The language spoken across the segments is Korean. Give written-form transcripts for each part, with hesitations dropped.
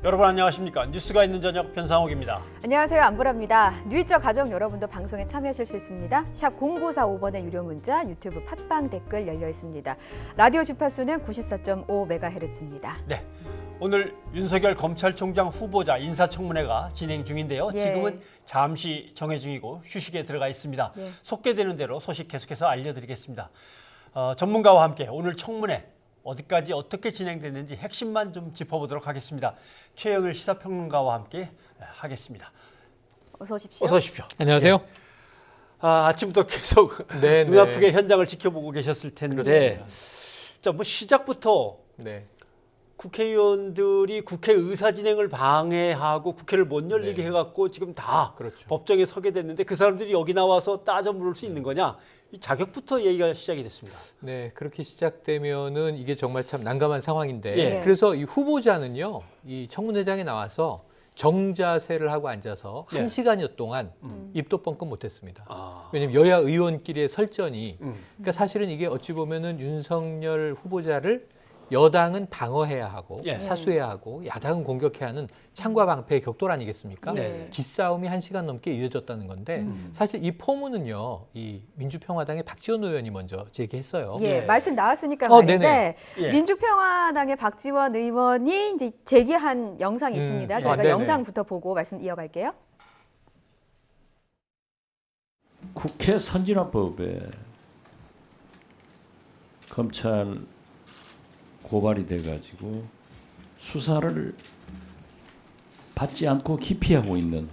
여러분 안녕하십니까? 뉴스가 있는 저녁 변상욱입니다. 안녕하세요. 안보라입니다. 뉴이적 가족 여러분도 방송에 참여하실 수 있습니다. 샵 0945번의 유료 문자, 유튜브 팟빵 댓글 열려 있습니다. 라디오 주파수는 94.5MHz입니다. 네, 오늘 윤석열 검찰총장 후보자 인사청문회가 진행 중인데요. 예. 지금은 잠시 정해 중이고 휴식에 들어가 있습니다. 예. 속개되는 대로 소식 계속해서 알려드리겠습니다. 전문가와 함께 오늘 청문회 어디까지 어떻게 진행됐는지 핵심만 좀 짚어보도록 하겠습니다. 최영일 시사평론가와 함께 하겠습니다. 어서 오십시오. 어서 오십시오. 안녕하세요. 네. 아침부터 계속 네, 눈아프게 현장을 지켜보고 계셨을 텐데, 자, 뭐 시작부터 네. 국회의원들이 국회 의사 진행을 방해하고 국회를 못 열리게 네. 해갖고 지금 다 그렇죠. 법정에 서게 됐는데 그 사람들이 여기 나와서 따져 물을 수 있는 거냐? 이 자격부터 얘기가 시작이 됐습니다. 네, 그렇게 시작되면은 이게 정말 참 난감한 상황인데, 예. 그래서 이 후보자는요, 이 청문회장에 나와서 정자세를 하고 앉아서 예. 1시간여 동안 입도 뻥끗 못했습니다. 아, 왜냐면 여야 의원끼리의 설전이, 음. 그러니까 사실은 이게 어찌 보면은 윤석열 후보자를 여당은 방어해야 하고 예. 사수해야 하고 야당은 공격해야 하는 창과 방패의 격돌 아니겠습니까? 네. 기싸움이 1시간 넘게 이어졌다는 건데 사실 이 포문은요, 이 민주평화당의 박지원 의원이 먼저 제기했어요. 예, 예. 말씀 나왔으니까 네네. 말인데 예. 민주평화당의 박지원 의원이 이제 제기한 영상이 있습니다. 저희가 네네. 영상부터 보고 말씀 이어갈게요. 국회 선진화법에 검찰 고발이 돼가지고 수사를 받지 않고 기피하고 있는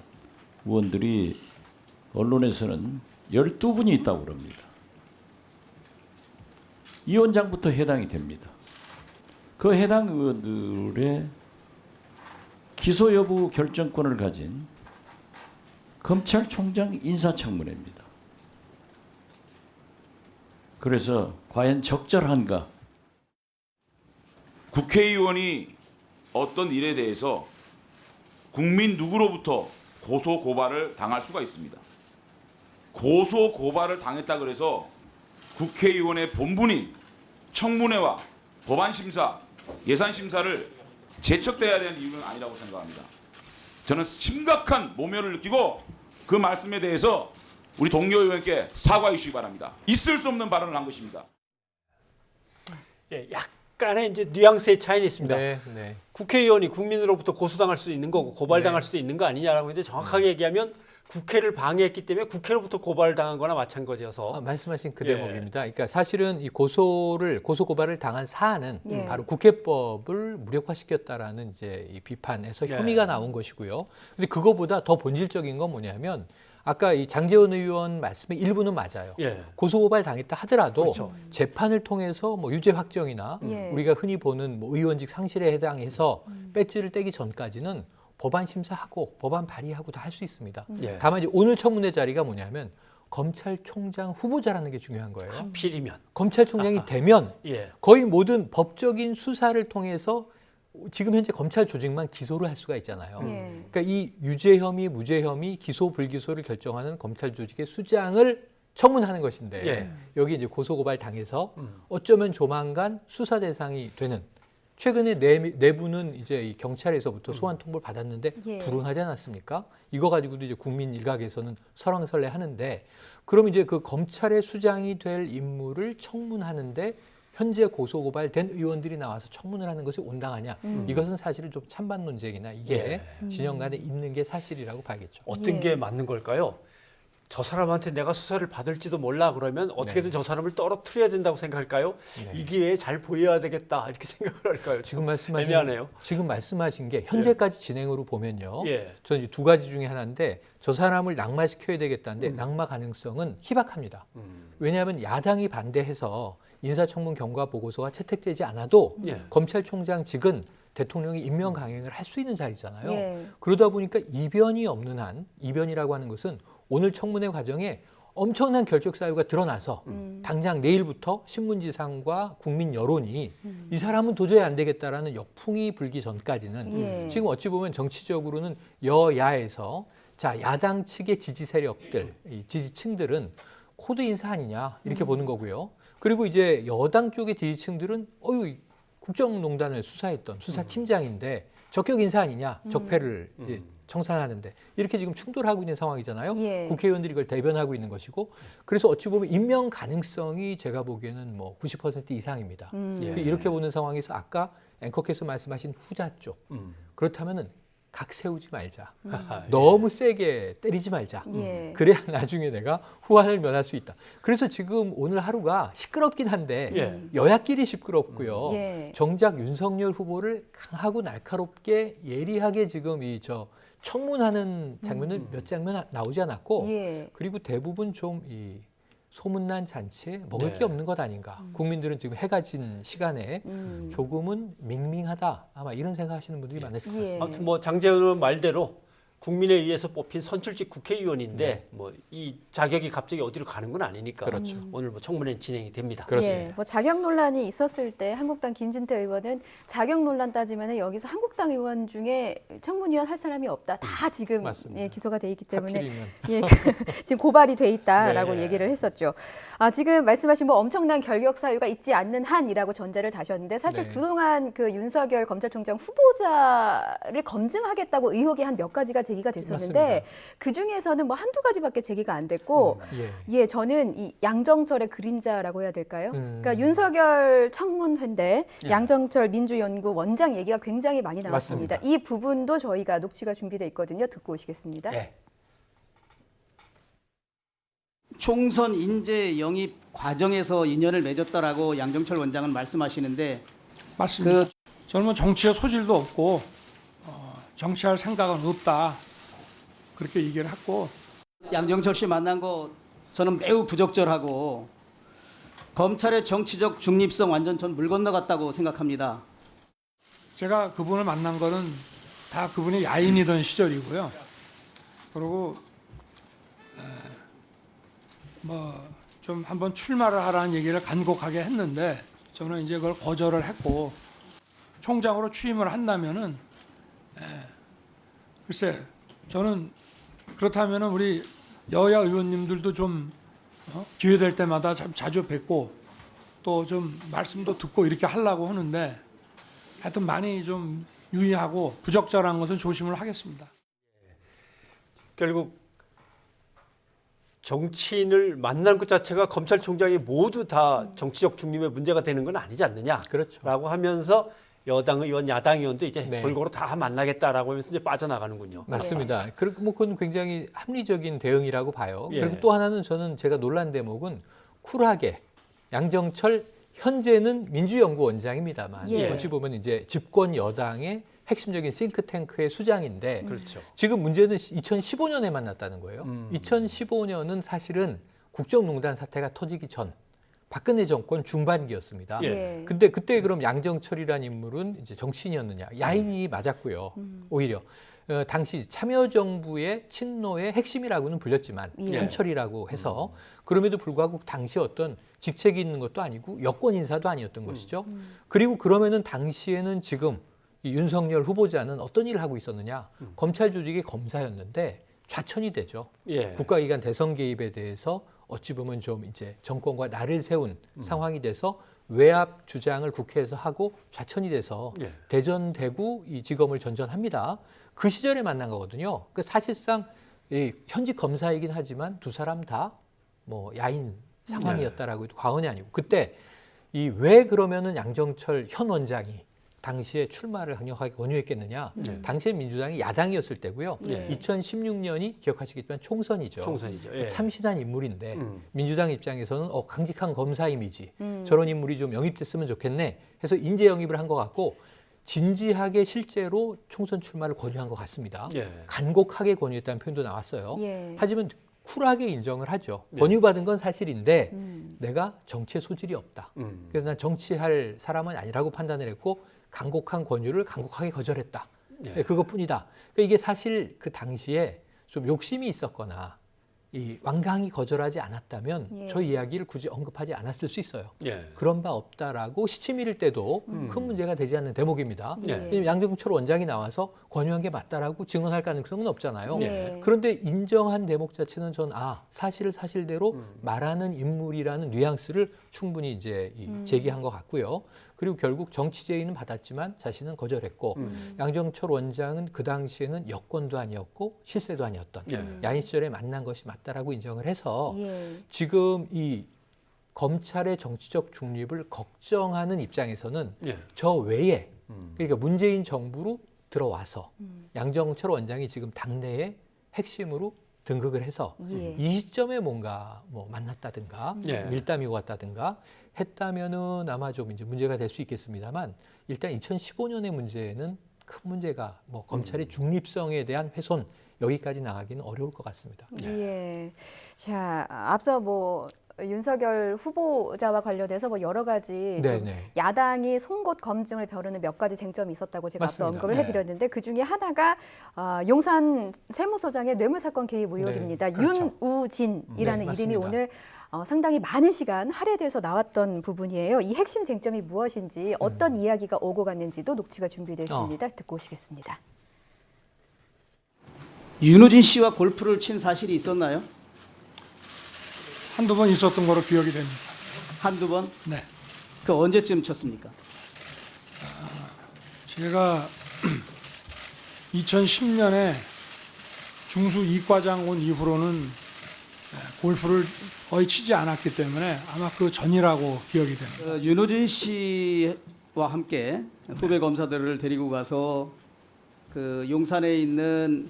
의원들이 언론에서는 12분이 있다고 그럽니다. 이 원장부터 해당이 됩니다. 그 해당 의원들의 기소 여부 결정권을 가진 검찰총장 인사청문회입니다. 그래서 과연 적절한가? 국회의원이 어떤 일에 대해서 국민 누구로부터 고소 고발을 당할 수가 있습니다. 고소 고발을 당했다 그래서 국회의원의 본분인 청문회와 법안심사, 예산심사를 제척돼야 되는 이유는 아니라고 생각합니다. 저는 심각한 모멸을 느끼고 그 말씀에 대해서 우리 동료 의원께 사과해 주시기 바랍니다. 있을 수 없는 발언을 한 것입니다. 예, 약간의 이제 뉘앙스의 차이는 있습니다. 네, 네. 국회의원이 국민으로부터 고소당할 수도 있는 거고 고발당할 네. 수도 있는 거 아니냐라고 했는데 정확하게 얘기하면 국회를 방해했기 때문에 국회로부터 고발당한 거나 마찬가지여서 말씀하신 그 예. 대목입니다. 그러니까 사실은 이 고소 고발을 당한 사안은 예. 바로 국회법을 무력화시켰다라는 이제 이 비판에서 예. 혐의가 나온 것이고요. 근데 그거보다 더 본질적인 건 뭐냐면 아까 이 장제원 의원 말씀의 일부는 맞아요. 예. 고소고발 당했다 하더라도 그렇죠. 재판을 통해서 뭐 유죄 확정이나 예. 우리가 흔히 보는 뭐 의원직 상실에 해당해서 배지를 떼기 전까지는 법안 심사하고 법안 발의하고 다 할 수 있습니다. 예. 다만 이제 오늘 청문회 자리가 뭐냐면 검찰총장 후보자라는 게 중요한 거예요. 하필이면 검찰총장이 되면 예. 거의 모든 법적인 수사를 통해서 지금 현재 검찰 조직만 기소를 할 수가 있잖아요. 예. 그러니까 이 유죄 혐의, 무죄 혐의, 기소, 불기소를 결정하는 검찰 조직의 수장을 청문하는 것인데 예. 여기 이제 고소고발 당해서 어쩌면 조만간 수사 대상이 되는 최근에 네 분은 이제 이 경찰에서부터 소환 통보를 받았는데 예. 불응하지 않았습니까? 이거 가지고도 이제 국민 일각에서는 설왕설래 하는데 그럼 이제 그 검찰의 수장이 될 인물을 청문하는데 현재 고소고발된 의원들이 나와서 청문을 하는 것이 온당하냐? 이것은 사실은 좀 찬반 논쟁이나 이게 진영 간에 있는 게 사실이라고 봐야겠죠. 어떤 예. 게 맞는 걸까요? 저 사람한테 내가 수사를 받을지도 몰라 그러면 어떻게든 네. 저 사람을 떨어뜨려야 된다고 생각할까요? 네. 이 기회에 잘 보여야 되겠다 이렇게 생각을 할까요? 지금 말씀하신 애매하네요. 지금 말씀하신 게 현재까지 진행으로 보면요. 예. 저는 두 가지 중에 하나인데 저 사람을 낙마시켜야 되겠다는데 낙마 가능성은 희박합니다. 왜냐하면 야당이 반대해서 인사청문 경과 보고서가 채택되지 않아도 예. 검찰총장 직은 대통령이 임명 강행을 할 수 있는 자리잖아요. 예. 그러다 보니까 이변이 없는 한, 이변이라고 하는 것은 오늘 청문회 과정에 엄청난 결격 사유가 드러나서 당장 내일부터 신문지상과 국민 여론이 이 사람은 도저히 안 되겠다라는 역풍이 불기 전까지는 예. 지금 어찌 보면 정치적으로는 여야에서 자 야당 측의 지지 세력들, 이 지지층들은 코드 인사 아니냐 이렇게 보는 거고요. 그리고 이제 여당 쪽의 지지층들은 국정농단을 수사했던 수사팀장인데 적격 인사 아니냐, 적폐를 청산하는데 이렇게 지금 충돌하고 있는 상황이잖아요. 예. 국회의원들이 이걸 대변하고 있는 것이고, 그래서 어찌 보면 임명 가능성이 제가 보기에는 뭐 90% 이상입니다. 예. 이렇게 보는 상황에서 아까 앵커께서 말씀하신 후자 쪽, 그렇다면은 각 세우지 말자. 너무 세게 때리지 말자. 예. 그래야 나중에 내가 후환을 면할 수 있다. 그래서 지금 오늘 하루가 시끄럽긴 한데 예. 여야끼리 시끄럽고요. 예. 정작 윤석열 후보를 강하고 날카롭게 예리하게 지금 청문하는 장면은 몇 장면 나오지 않았고, 예. 그리고 대부분 좀 소문난 잔치에 먹을 네. 게 없는 것 아닌가. 국민들은 지금 해가 진 시간에 조금은 밍밍하다. 아마 이런 생각하시는 분들이 많으실 것 예. 같습니다. 아무튼 뭐 장재원 말대로 국민에 의해서 뽑힌 선출직 국회의원인데 뭐 이 자격이 갑자기 어디로 가는 건 아니니까 그렇죠. 오늘 뭐 청문회 진행이 됩니다. 그렇습니다. 예, 뭐 자격 논란이 있었을 때 한국당 김진태 의원은 자격 논란 따지면 여기서 한국당 의원 중에 청문위원 할 사람이 없다. 다 지금 맞습니다. 예, 기소가 돼 있기 때문에 하필이면 예, 지금 고발이 돼 있다라고 네. 얘기를 했었죠. 지금 말씀하신 뭐 엄청난 결격 사유가 있지 않는 한이라고 전제를 다셨는데 사실 네. 그동안 그 윤석열 검찰총장 후보자를 검증하겠다고 의혹이 한 몇 가지가 제기가 됐었는데 맞습니다. 그 중에서는 뭐 한두 가지밖에 제기가 안 됐고 예. 저는 이 양정철의 그림자라고 해야 될까요? 음. 그러니까 윤석열 청문회인데 예. 양정철 민주연구 원장 얘기가 굉장히 많이 나왔습니다. 맞습니다. 이 부분도 저희가 녹취가 준비돼 있거든요. 듣고 오시겠습니다. 예. 총선 인재 영입 과정에서 인연을 맺었다라고 양정철 원장은 말씀하시는데 맞습니다. 저는 뭐 정치에 소질도 없고 정치할 생각은 없다 그렇게 얘기를 했고 양정철 씨 만난 거 저는 매우 부적절하고 검찰의 정치적 중립성 완전 전 물 건너갔다고 생각합니다. 제가 그분을 만난 거는 다 그분이 야인이던 시절이고요. 그리고 뭐 좀 한번 출마를 하라는 얘기를 간곡하게 했는데 저는 이제 그걸 거절을 했고 총장으로 취임을 한다면은 글쎄 저는 그렇다면은 우리 여야 의원님들도 좀 기회 될 때마다 참 자주 뵙고 또 좀 말씀도 듣고 이렇게 하려고 하는데 하여튼 많이 좀 유의하고 부적절한 것은 조심을 하겠습니다. 결국 정치인을 만나는 것 자체가 검찰총장이 모두 다 정치적 중립의 문제가 되는 건 아니지 않느냐라고 그렇죠. 하면서 여당 의원, 야당 의원도 이제 네. 골고루 다 만나겠다라고 하면서 이제 빠져나가는군요. 맞습니다. 그리고 뭐 그건 굉장히 합리적인 대응이라고 봐요. 예. 그리고 또 하나는 저는 제가 놀란 대목은 쿨하게 양정철 현재는 민주연구원장입니다만 예. 어찌 보면 이제 집권 여당의 핵심적인 싱크탱크의 수장인데 그렇죠. 지금 문제는 2015년에 만났다는 거예요. 2015년은 사실은 국정농단 사태가 터지기 전 박근혜 정권 중반기였습니다. 예. 근데 그때 그럼 양정철이라는 인물은 이제 정치인이었느냐? 야인이 맞았고요. 오히려 당시 참여정부의 친노의 핵심이라고는 불렸지만 예. 삼철이라고 해서 그럼에도 불구하고 당시 어떤 직책이 있는 것도 아니고 여권 인사도 아니었던 것이죠. 그리고 그러면은 당시에는 지금 이 윤석열 후보자는 어떤 일을 하고 있었느냐? 검찰 조직의 검사였는데 좌천이 되죠. 예. 국가기관 대선 개입에 대해서 어찌 보면 좀 이제 정권과 나를 세운 상황이 돼서 외압 주장을 국회에서 하고 좌천이 돼서 예. 대전, 대구 이 지검을 전전합니다. 그 시절에 만난 거거든요. 그 사실상 이 현직 검사이긴 하지만 두 사람 다 뭐 야인 상황이었다라고 해도 과언이 아니고 그때 이 왜 그러면은 양정철 현 원장이 당시에 출마를 강력하게 권유했겠느냐? 당시에 민주당이 야당이었을 때고요. 예. 2016년이 기억하시겠지만 총선이죠. 총선이죠. 예. 참신한 인물인데 음. 민주당 입장에서는 강직한 검사 이미지 저런 인물이 좀 영입됐으면 좋겠네 해서 인재 영입을 한 것 같고 진지하게 실제로 총선 출마를 권유한 것 같습니다. 예. 간곡하게 권유했다는 표현도 나왔어요. 예. 하지만 쿨하게 인정을 하죠. 네. 권유받은 건 사실인데 내가 정치에 소질이 없다. 음. 그래서 난 정치할 사람은 아니라고 판단을 했고 간곡한 권유를 간곡하게 거절했다. 네. 네, 그것뿐이다. 그러니까 이게 사실 그 당시에 좀 욕심이 있었거나 이 완강히 거절하지 않았다면 예. 저 이야기를 굳이 언급하지 않았을 수 있어요. 예. 그런 바 없다라고 시치밀 때도 큰 문제가 되지 않는 대목입니다. 예. 왜냐하면 양정철 원장이 나와서 권유한 게 맞다라고 증언할 가능성은 없잖아요. 예. 그런데 인정한 대목 자체는 전 사실을 사실대로 말하는 인물이라는 뉘앙스를 충분히 이제 제기한 것 같고요. 그리고 결국 정치 제의는 받았지만 자신은 거절했고 양정철 원장은 그 당시에는 여권도 아니었고 실세도 아니었던 야인 시절에 만난 것이 맞다라고 인정을 해서 예. 지금 이 검찰의 정치적 중립을 걱정하는 입장에서는 예. 저 외에 그러니까 문재인 정부로 들어와서 양정철 원장이 지금 당내의 핵심으로 등극을 해서 예. 이 시점에 뭔가 뭐 만났다든가 예. 밀담이 왔다든가 했다면은 아마 좀 이제 문제가 될 수 있겠습니다만 일단 2015년의 문제는 큰 문제가 뭐 검찰의 중립성에 대한 훼손 여기까지 나가기는 어려울 것 같습니다. 예. 자, 앞서 뭐 윤석열 후보자와 관련해서 뭐 여러 가지 좀 네네. 야당이 송곳 검증을 벼르는 몇 가지 쟁점이 있었다고 제가 앞서 맞습니다. 언급을 네. 해드렸는데 그 중에 하나가 용산 세무서장의 뇌물사건 개입 의혹입니다. 네, 그렇죠. 윤우진이라는 네, 이름이 맞습니다. 오늘 상당히 많은 시간 할애돼서 나왔던 부분이에요. 이 핵심 쟁점이 무엇인지 어떤 이야기가 오고 갔는지도 녹취가 준비됐습니다. 듣고 오시겠습니다. 윤우진 씨와 골프를 친 사실이 있었나요? 한두 번 있었던 거로 기억이 됩니다. 한두 번? 네. 그 언제쯤 쳤습니까? 제가 2010년에 중수 이과장 온 이후로는 골프를 거의 치지 않았기 때문에 아마 그 전이라고 기억이 됩니다. 윤우진 씨와 함께 후배 검사들을 데리고 가서 그 용산에 있는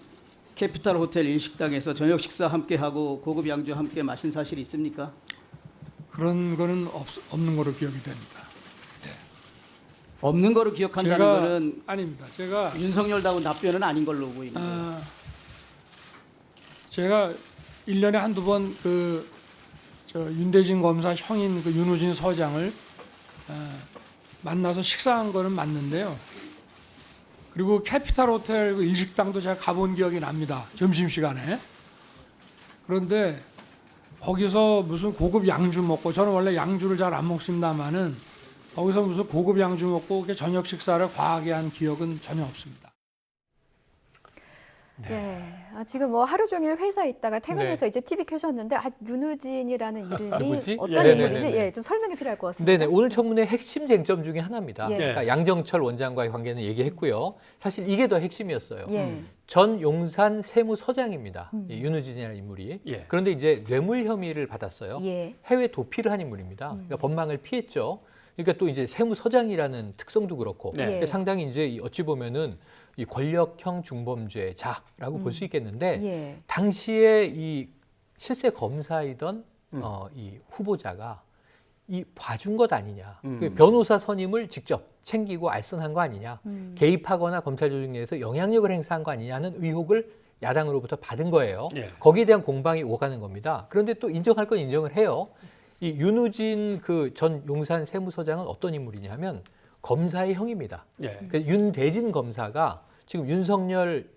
캐피탈 호텔 일식당에서 저녁 식사 함께 하고 고급 양주 함께 마신 사실이 있습니까? 그런 거는 없는 거로 기억이 됩니다. 없는 거로 기억한다는 거는 아닙니다. 제가 윤석열다운 답변은 아닌 걸로 보이는 거예요. 제가 1년에 한두 번 윤대진 검사 형인 그 윤우진 서장을 만나서 식사한 거는 맞는데요. 그리고 캐피탈 호텔 그 일식당도 제가 가본 기억이 납니다. 점심시간에. 그런데 거기서 무슨 고급 양주 먹고, 저는 원래 양주를 잘 안 먹습니다만은 거기서 무슨 고급 양주 먹고 이렇게 저녁 식사를 과하게 한 기억은 전혀 없습니다. 예. 지금 뭐 하루 종일 회사에 있다가 퇴근해서 네. 이제 TV 켜셨는데 윤우진이라는 이름이 누구지? 어떤 예. 인물이지? 네네네. 예, 좀 설명이 필요할 것 같습니다. 네네. 오늘 청문회 핵심 쟁점 중에 하나입니다. 예. 그러니까 양정철 원장과의 관계는 얘기했고요. 사실 이게 더 핵심이었어요. 예. 전 용산 세무서장입니다. 이 윤우진이라는 인물이. 예. 그런데 이제 뇌물 혐의를 받았어요. 예. 해외 도피를 한 인물입니다. 그러니까 법망을 피했죠. 그러니까 또 이제 세무서장이라는 특성도 그렇고 네. 예. 상당히 이제 어찌 보면은 이 권력형 중범죄자라고 볼 수 있겠는데 예. 당시에 이 실세 검사이던 이 후보자가 이 봐준 것 아니냐, 그 변호사 선임을 직접 챙기고 알선한 거 아니냐, 개입하거나 검찰 조직 내에서 영향력을 행사한 거 아니냐는 의혹을 야당으로부터 받은 거예요. 예. 거기에 대한 공방이 오가는 겁니다. 그런데 또 인정할 건 인정을 해요. 이 윤우진 그 전 용산 세무서장은 어떤 인물이냐면 검사의 형입니다. 예. 그 윤대진 검사가 지금 윤석열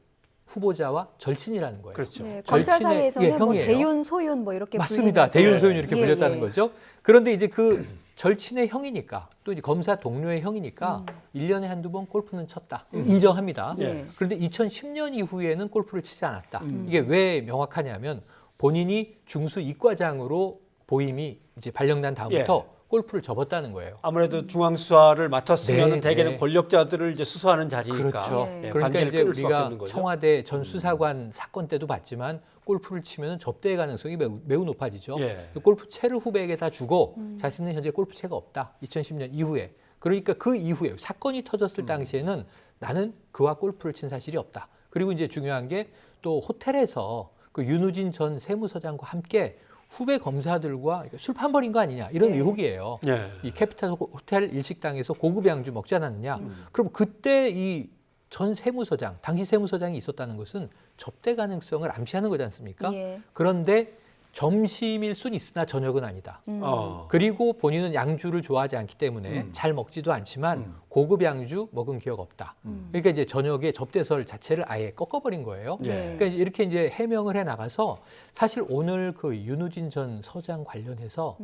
후보자와 절친이라는 거예요. 그렇죠. 네, 절친의- 검찰 사이에서는 예, 뭐 형이에요. 대윤, 소윤 뭐 이렇게 맞습니다. 불리면서- 대윤 소윤 이렇게 예, 불렸다는 예. 거죠. 그런데 이제 그 절친의 형이니까 또 이제 검사 동료의 형이니까 1년에 한두 번 골프는 쳤다. 인정합니다. 예. 그런데 2010년 이후에는 골프를 치지 않았다. 이게 왜 명확하냐면 본인이 중수 이과장으로 보임이 이제 발령난 다음부터 골프를 접었다는 거예요. 아무래도 중앙 수사를 맡았으면 네, 대개는 네. 권력자들을 이제 수사하는 자리니까 그렇죠. 예. 그러니까 관계를 이제 끊을 수밖에 우리가 없는 거죠. 청와대 전 수사관 사건 때도 봤지만 골프를 치면 접대의 가능성이 매우 높아지죠. 예. 골프채를 후배에게 다 주고 자신은 현재 골프채가 없다. 2010년 이후에. 그러니까 그 이후에 사건이 터졌을 당시에는 나는 그와 골프를 친 사실이 없다. 그리고 이제 중요한 게 또 호텔에서 그 윤우진 전 세무서장과 함께 후배 검사들과 술판 벌인 거 아니냐 이런 예. 의혹이에요. 예. 이 캐피탈 호텔 일식당에서 고급 양주 먹지 않았느냐. 그럼 그때 이 전 세무서장, 당시 세무서장이 있었다는 것은 접대 가능성을 암시하는 거지 않습니까? 예. 그런데 점심일 순 있으나 저녁은 아니다. 어. 그리고 본인은 양주를 좋아하지 않기 때문에 잘 먹지도 않지만 고급 양주 먹은 기억 없다. 그러니까 이제 저녁에 접대설 자체를 아예 꺾어버린 거예요. 예. 그러니까 이렇게 이제 해명을 해 나가서 사실 오늘 그 윤우진 전 서장 관련해서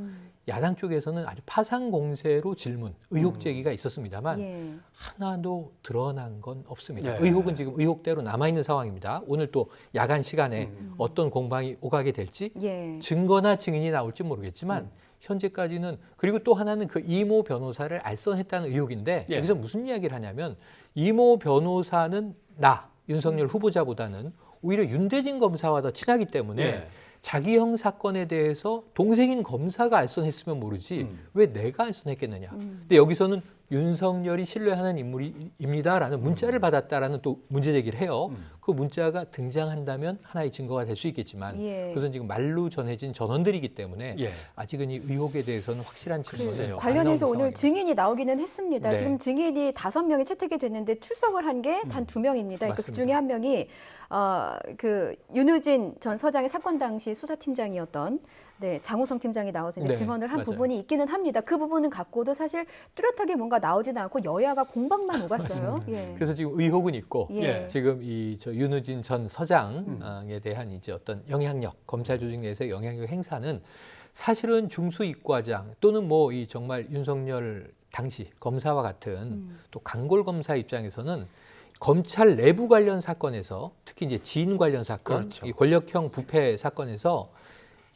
야당 쪽에서는 아주 파상 공세로 질문, 의혹 제기가 있었습니다만 예. 하나도 드러난 건 없습니다. 네. 의혹은 지금 의혹대로 남아 있는 상황입니다. 오늘 또 야간 시간에 어떤 공방이 오가게 될지 예. 증거나 증인이 나올지 모르겠지만 현재까지는 그리고 또 하나는 그 이모 변호사를 알선했다는 의혹인데 예. 여기서 무슨 이야기를 하냐면 이모 변호사는 나 윤석열 후보자보다는 오히려 윤대진 검사와 더 친하기 때문에 예. 자기형 사건에 대해서 동생인 검사가 알선했으면 모르지 왜 내가 알선했겠느냐. 근데 여기서는 윤석열이 신뢰하는 인물입니다라는 문자를 받았다라는 또 문제 제기를 해요. 그 문자가 등장한다면 하나의 증거가 될 수 있겠지만 예. 그것은 지금 말로 전해진 전원들이기 때문에 예. 아직은 이 의혹에 대해서는 확실한 증거는 글쎄요. 안 관련해서 나오는 오늘 상황입니다. 증인이 나오기는 했습니다. 네. 지금 증인이 5명이 채택이 됐는데 출석을 한 게 단 2명입니다. 그러니까 그 맞습니다. 중에 한 명이 그 윤우진 전 서장의 사건 당시 수사팀장이었던 장우성 팀장이 나와서 이제 네, 증언을 한 맞아요. 부분이 있기는 합니다. 그 부분은 갖고도 사실 뚜렷하게 뭔가 나오지는 않고 여야가 공방만 오갔어요. 예. 그래서 지금 의혹은 있고 예. 지금 이 저 윤우진 전 서장에 대한 이제 어떤 영향력, 검찰 조직 내에서 영향력 행사는 사실은 중수이과장 또는 뭐 이 정말 윤석열 당시 검사와 같은 또 강골 검사 입장에서는 검찰 내부 관련 사건에서 특히 이제 지인 관련 사건, 그렇죠. 이 권력형 부패 사건에서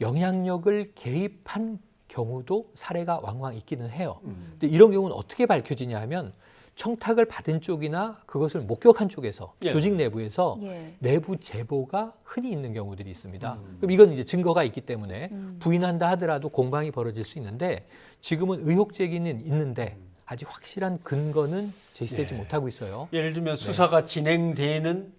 영향력을 개입한 경우도 사례가 왕왕 있기는 해요. 근데 이런 경우는 어떻게 밝혀지냐 하면 청탁을 받은 쪽이나 그것을 목격한 쪽에서 예. 조직 내부에서 예. 내부 제보가 흔히 있는 경우들이 있습니다. 그럼 이건 이제 증거가 있기 때문에 부인한다 하더라도 공방이 벌어질 수 있는데 지금은 의혹 제기는 있는데 아직 확실한 근거는 제시되지 예. 못하고 있어요. 예를 들면 수사가 진행되는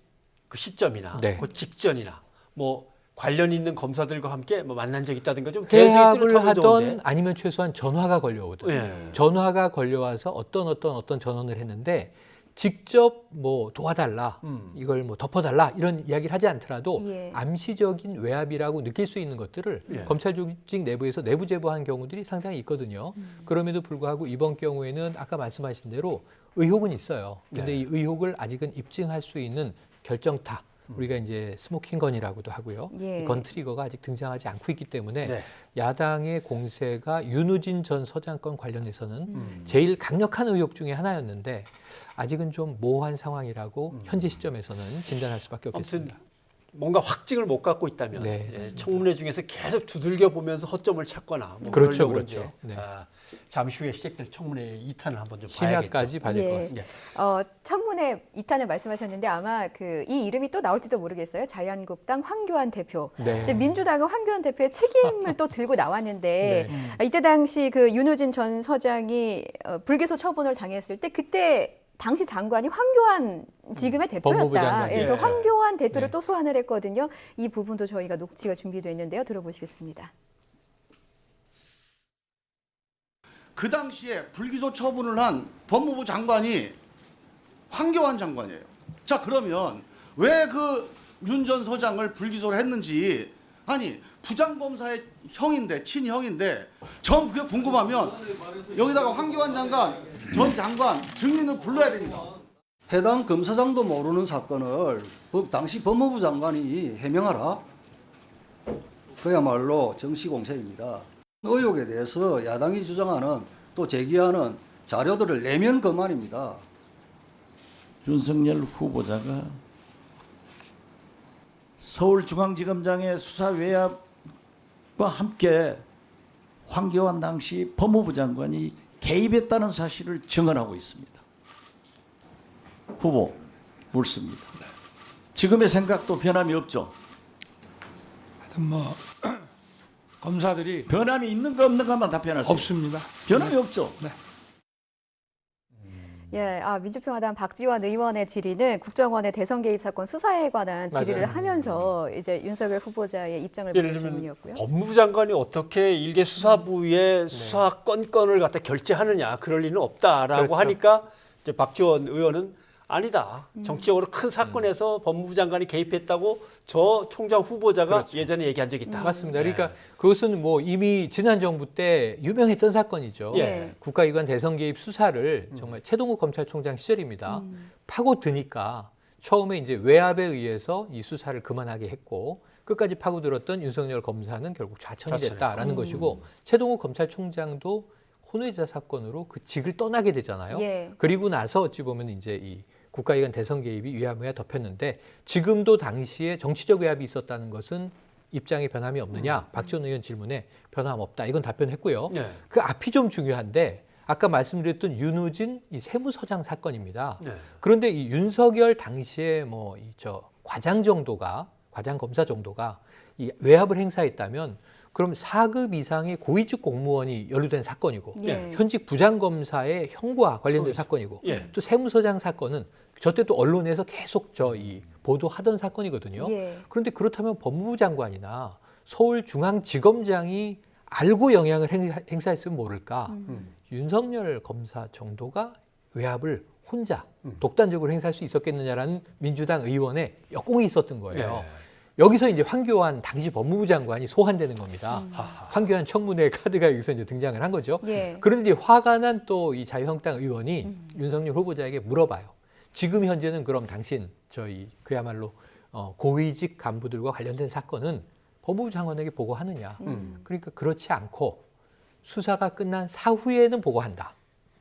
그 시점이나 네. 그 직전이나 뭐 관련 있는 검사들과 함께 뭐 만난 적 있다든가 좀 계획이 회합을 뚜렷하면 하던 좋은데. 아니면 최소한 전화가 걸려오든 예. 전화가 걸려와서 어떤 전원을 했는데 직접 뭐 도와달라 이걸 뭐 덮어달라 이런 이야기를 하지 않더라도 예. 암시적인 외압이라고 느낄 수 있는 것들을 예. 검찰 조직 내부에서 내부 제보한 경우들이 상당히 있거든요. 그럼에도 불구하고 이번 경우에는 아까 말씀하신 대로 의혹은 있어요. 근데 네. 이 의혹을 아직은 입증할 수 있는 결정타 우리가 이제 스모킹건이라고도 하고요. 예. 건 트리거가 아직 등장하지 않고 있기 때문에 네. 야당의 공세가 윤우진 전 서장 건 관련해서는 제일 강력한 의혹 중에 하나였는데 아직은 좀 모호한 상황이라고 현재 시점에서는 진단할 수밖에 아무튼 없겠습니다. 뭔가 확증을 못 갖고 있다면 네, 예, 맞습니다. 청문회 중에서 계속 두들겨 보면서 허점을 찾거나 뭐 그렇죠, 그러려고 그렇죠. 이제, 네. 잠시 후에 시작될 청문회 2탄을 한번 좀 봐야겠죠. 심야까지 봐야 될 것 예. 같습니다. 청문회 2탄을 말씀하셨는데 아마 이 이름이 또 나올지도 모르겠어요. 자유한국당 황교안 대표. 네. 근데 민주당은 황교안 대표의 책임을 또 들고 나왔는데 네. 이때 당시 그 윤우진 전 서장이 불기소 처분을 당했을 때 그때 당시 장관이 황교안 지금의 법무부 대표였다. 장관. 그래서 예. 황교안 대표를 네. 또 소환을 했거든요. 이 부분도 저희가 녹취가 준비되어 있는데요. 들어보시겠습니다. 그 당시에 불기소 처분을 한 법무부 장관이 황교안 장관이에요. 자, 그러면 왜 그 윤 전 서장을 불기소를 했는지, 아니 부장검사의 형인데 친형인데 전 그게 궁금하면 여기다가 황교안 장관 전 장관 증인을 불러야 됩니다. 해당 검사장도 모르는 사건을 당시 법무부 장관이 해명하라? 그야말로 정치공세입니다. 의혹에 대해서 야당이 주장하는 또 제기하는 자료들을 내면 그만입니다. 윤석열 후보자가 서울중앙지검장의 수사 외압과 함께 황교안 당시 법무부 장관이 개입했다는 사실을 증언하고 있습니다. 후보 묻습니다. 지금의 생각도 변함이 없죠. 하여튼 뭐 검사들이 변함이 있는가 없는가만 답변하세요. 없습니다. 변함이 없죠. 예, 민주평화당 박지원 의원의 질의는 국정원의 대선 개입 사건 수사에 관한 질의를 맞아요. 하면서 이제 윤석열 후보자의 입장을 예를 묻는 들면 질문이었고요. 법무부 장관이 어떻게 일개 수사부의 수사 건건을 갖다 결재하느냐 그럴 리는 없다라고 그렇죠. 하니까 이제 박지원 의원은 아니다. 정치적으로 큰 사건에서 법무부 장관이 개입했다고 저 총장 후보자가 그렇죠. 예전에 얘기한 적이 있다. 맞습니다. 그러니까 그것은 뭐 이미 지난 정부 때 유명했던 사건이죠. 예. 국가기관 대선 개입 수사를 정말 최동욱 검찰총장 시절입니다. 파고드니까 처음에 이제 외압에 의해서 이 수사를 그만하게 했고 끝까지 파고들었던 윤석열 검사는 결국 좌천이 됐다라는 것이고 최동욱 검찰총장도 혼외자 사건으로 그 직을 떠나게 되잖아요. 예. 그리고 나서 어찌 보면 이제 이 국가기관 대선 개입이 위야무야 덮였는데 지금도 당시에 정치적 외압이 있었다는 것은 입장에 변함이 없느냐? 박지원 의원 질문에 변함없다. 이건 답변했고요. 네. 그 앞이 좀 중요한데 아까 말씀드렸던 윤우진 이 세무서장 사건입니다. 네. 그런데 이 윤석열 당시에 뭐 과장 정도가 과장 검사 정도가 이 외압을 행사했다면 그럼 4급 이상의 고위직 공무원이 연루된 사건이고 예. 현직 부장검사의 형과 관련된 사건이고 예. 또 세무서장 사건은 저 때 또 언론에서 계속 이 보도하던 사건이거든요. 예. 그런데 그렇다면 법무부 장관이나 서울중앙지검장이 알고 영향을 행사했으면 모를까? 윤석열 검사 정도가 외압을 혼자 독단적으로 행사할 수 있었겠느냐라는 민주당 의원의 역공이 있었던 거예요. 예. 여기서 이제 황교안 당시 법무부 장관이 소환되는 겁니다. 황교안 청문회 카드가 여기서 이제 등장을 한 거죠. 예. 그런데 이제 화가 난 또 이 자유한국당 의원이 윤석열 후보자에게 물어봐요. 지금 현재는 그럼 당신 그야말로 고위직 간부들과 관련된 사건은 법무부 장관에게 보고하느냐? 그러니까 그렇지 않고 수사가 끝난 사후에는 보고한다.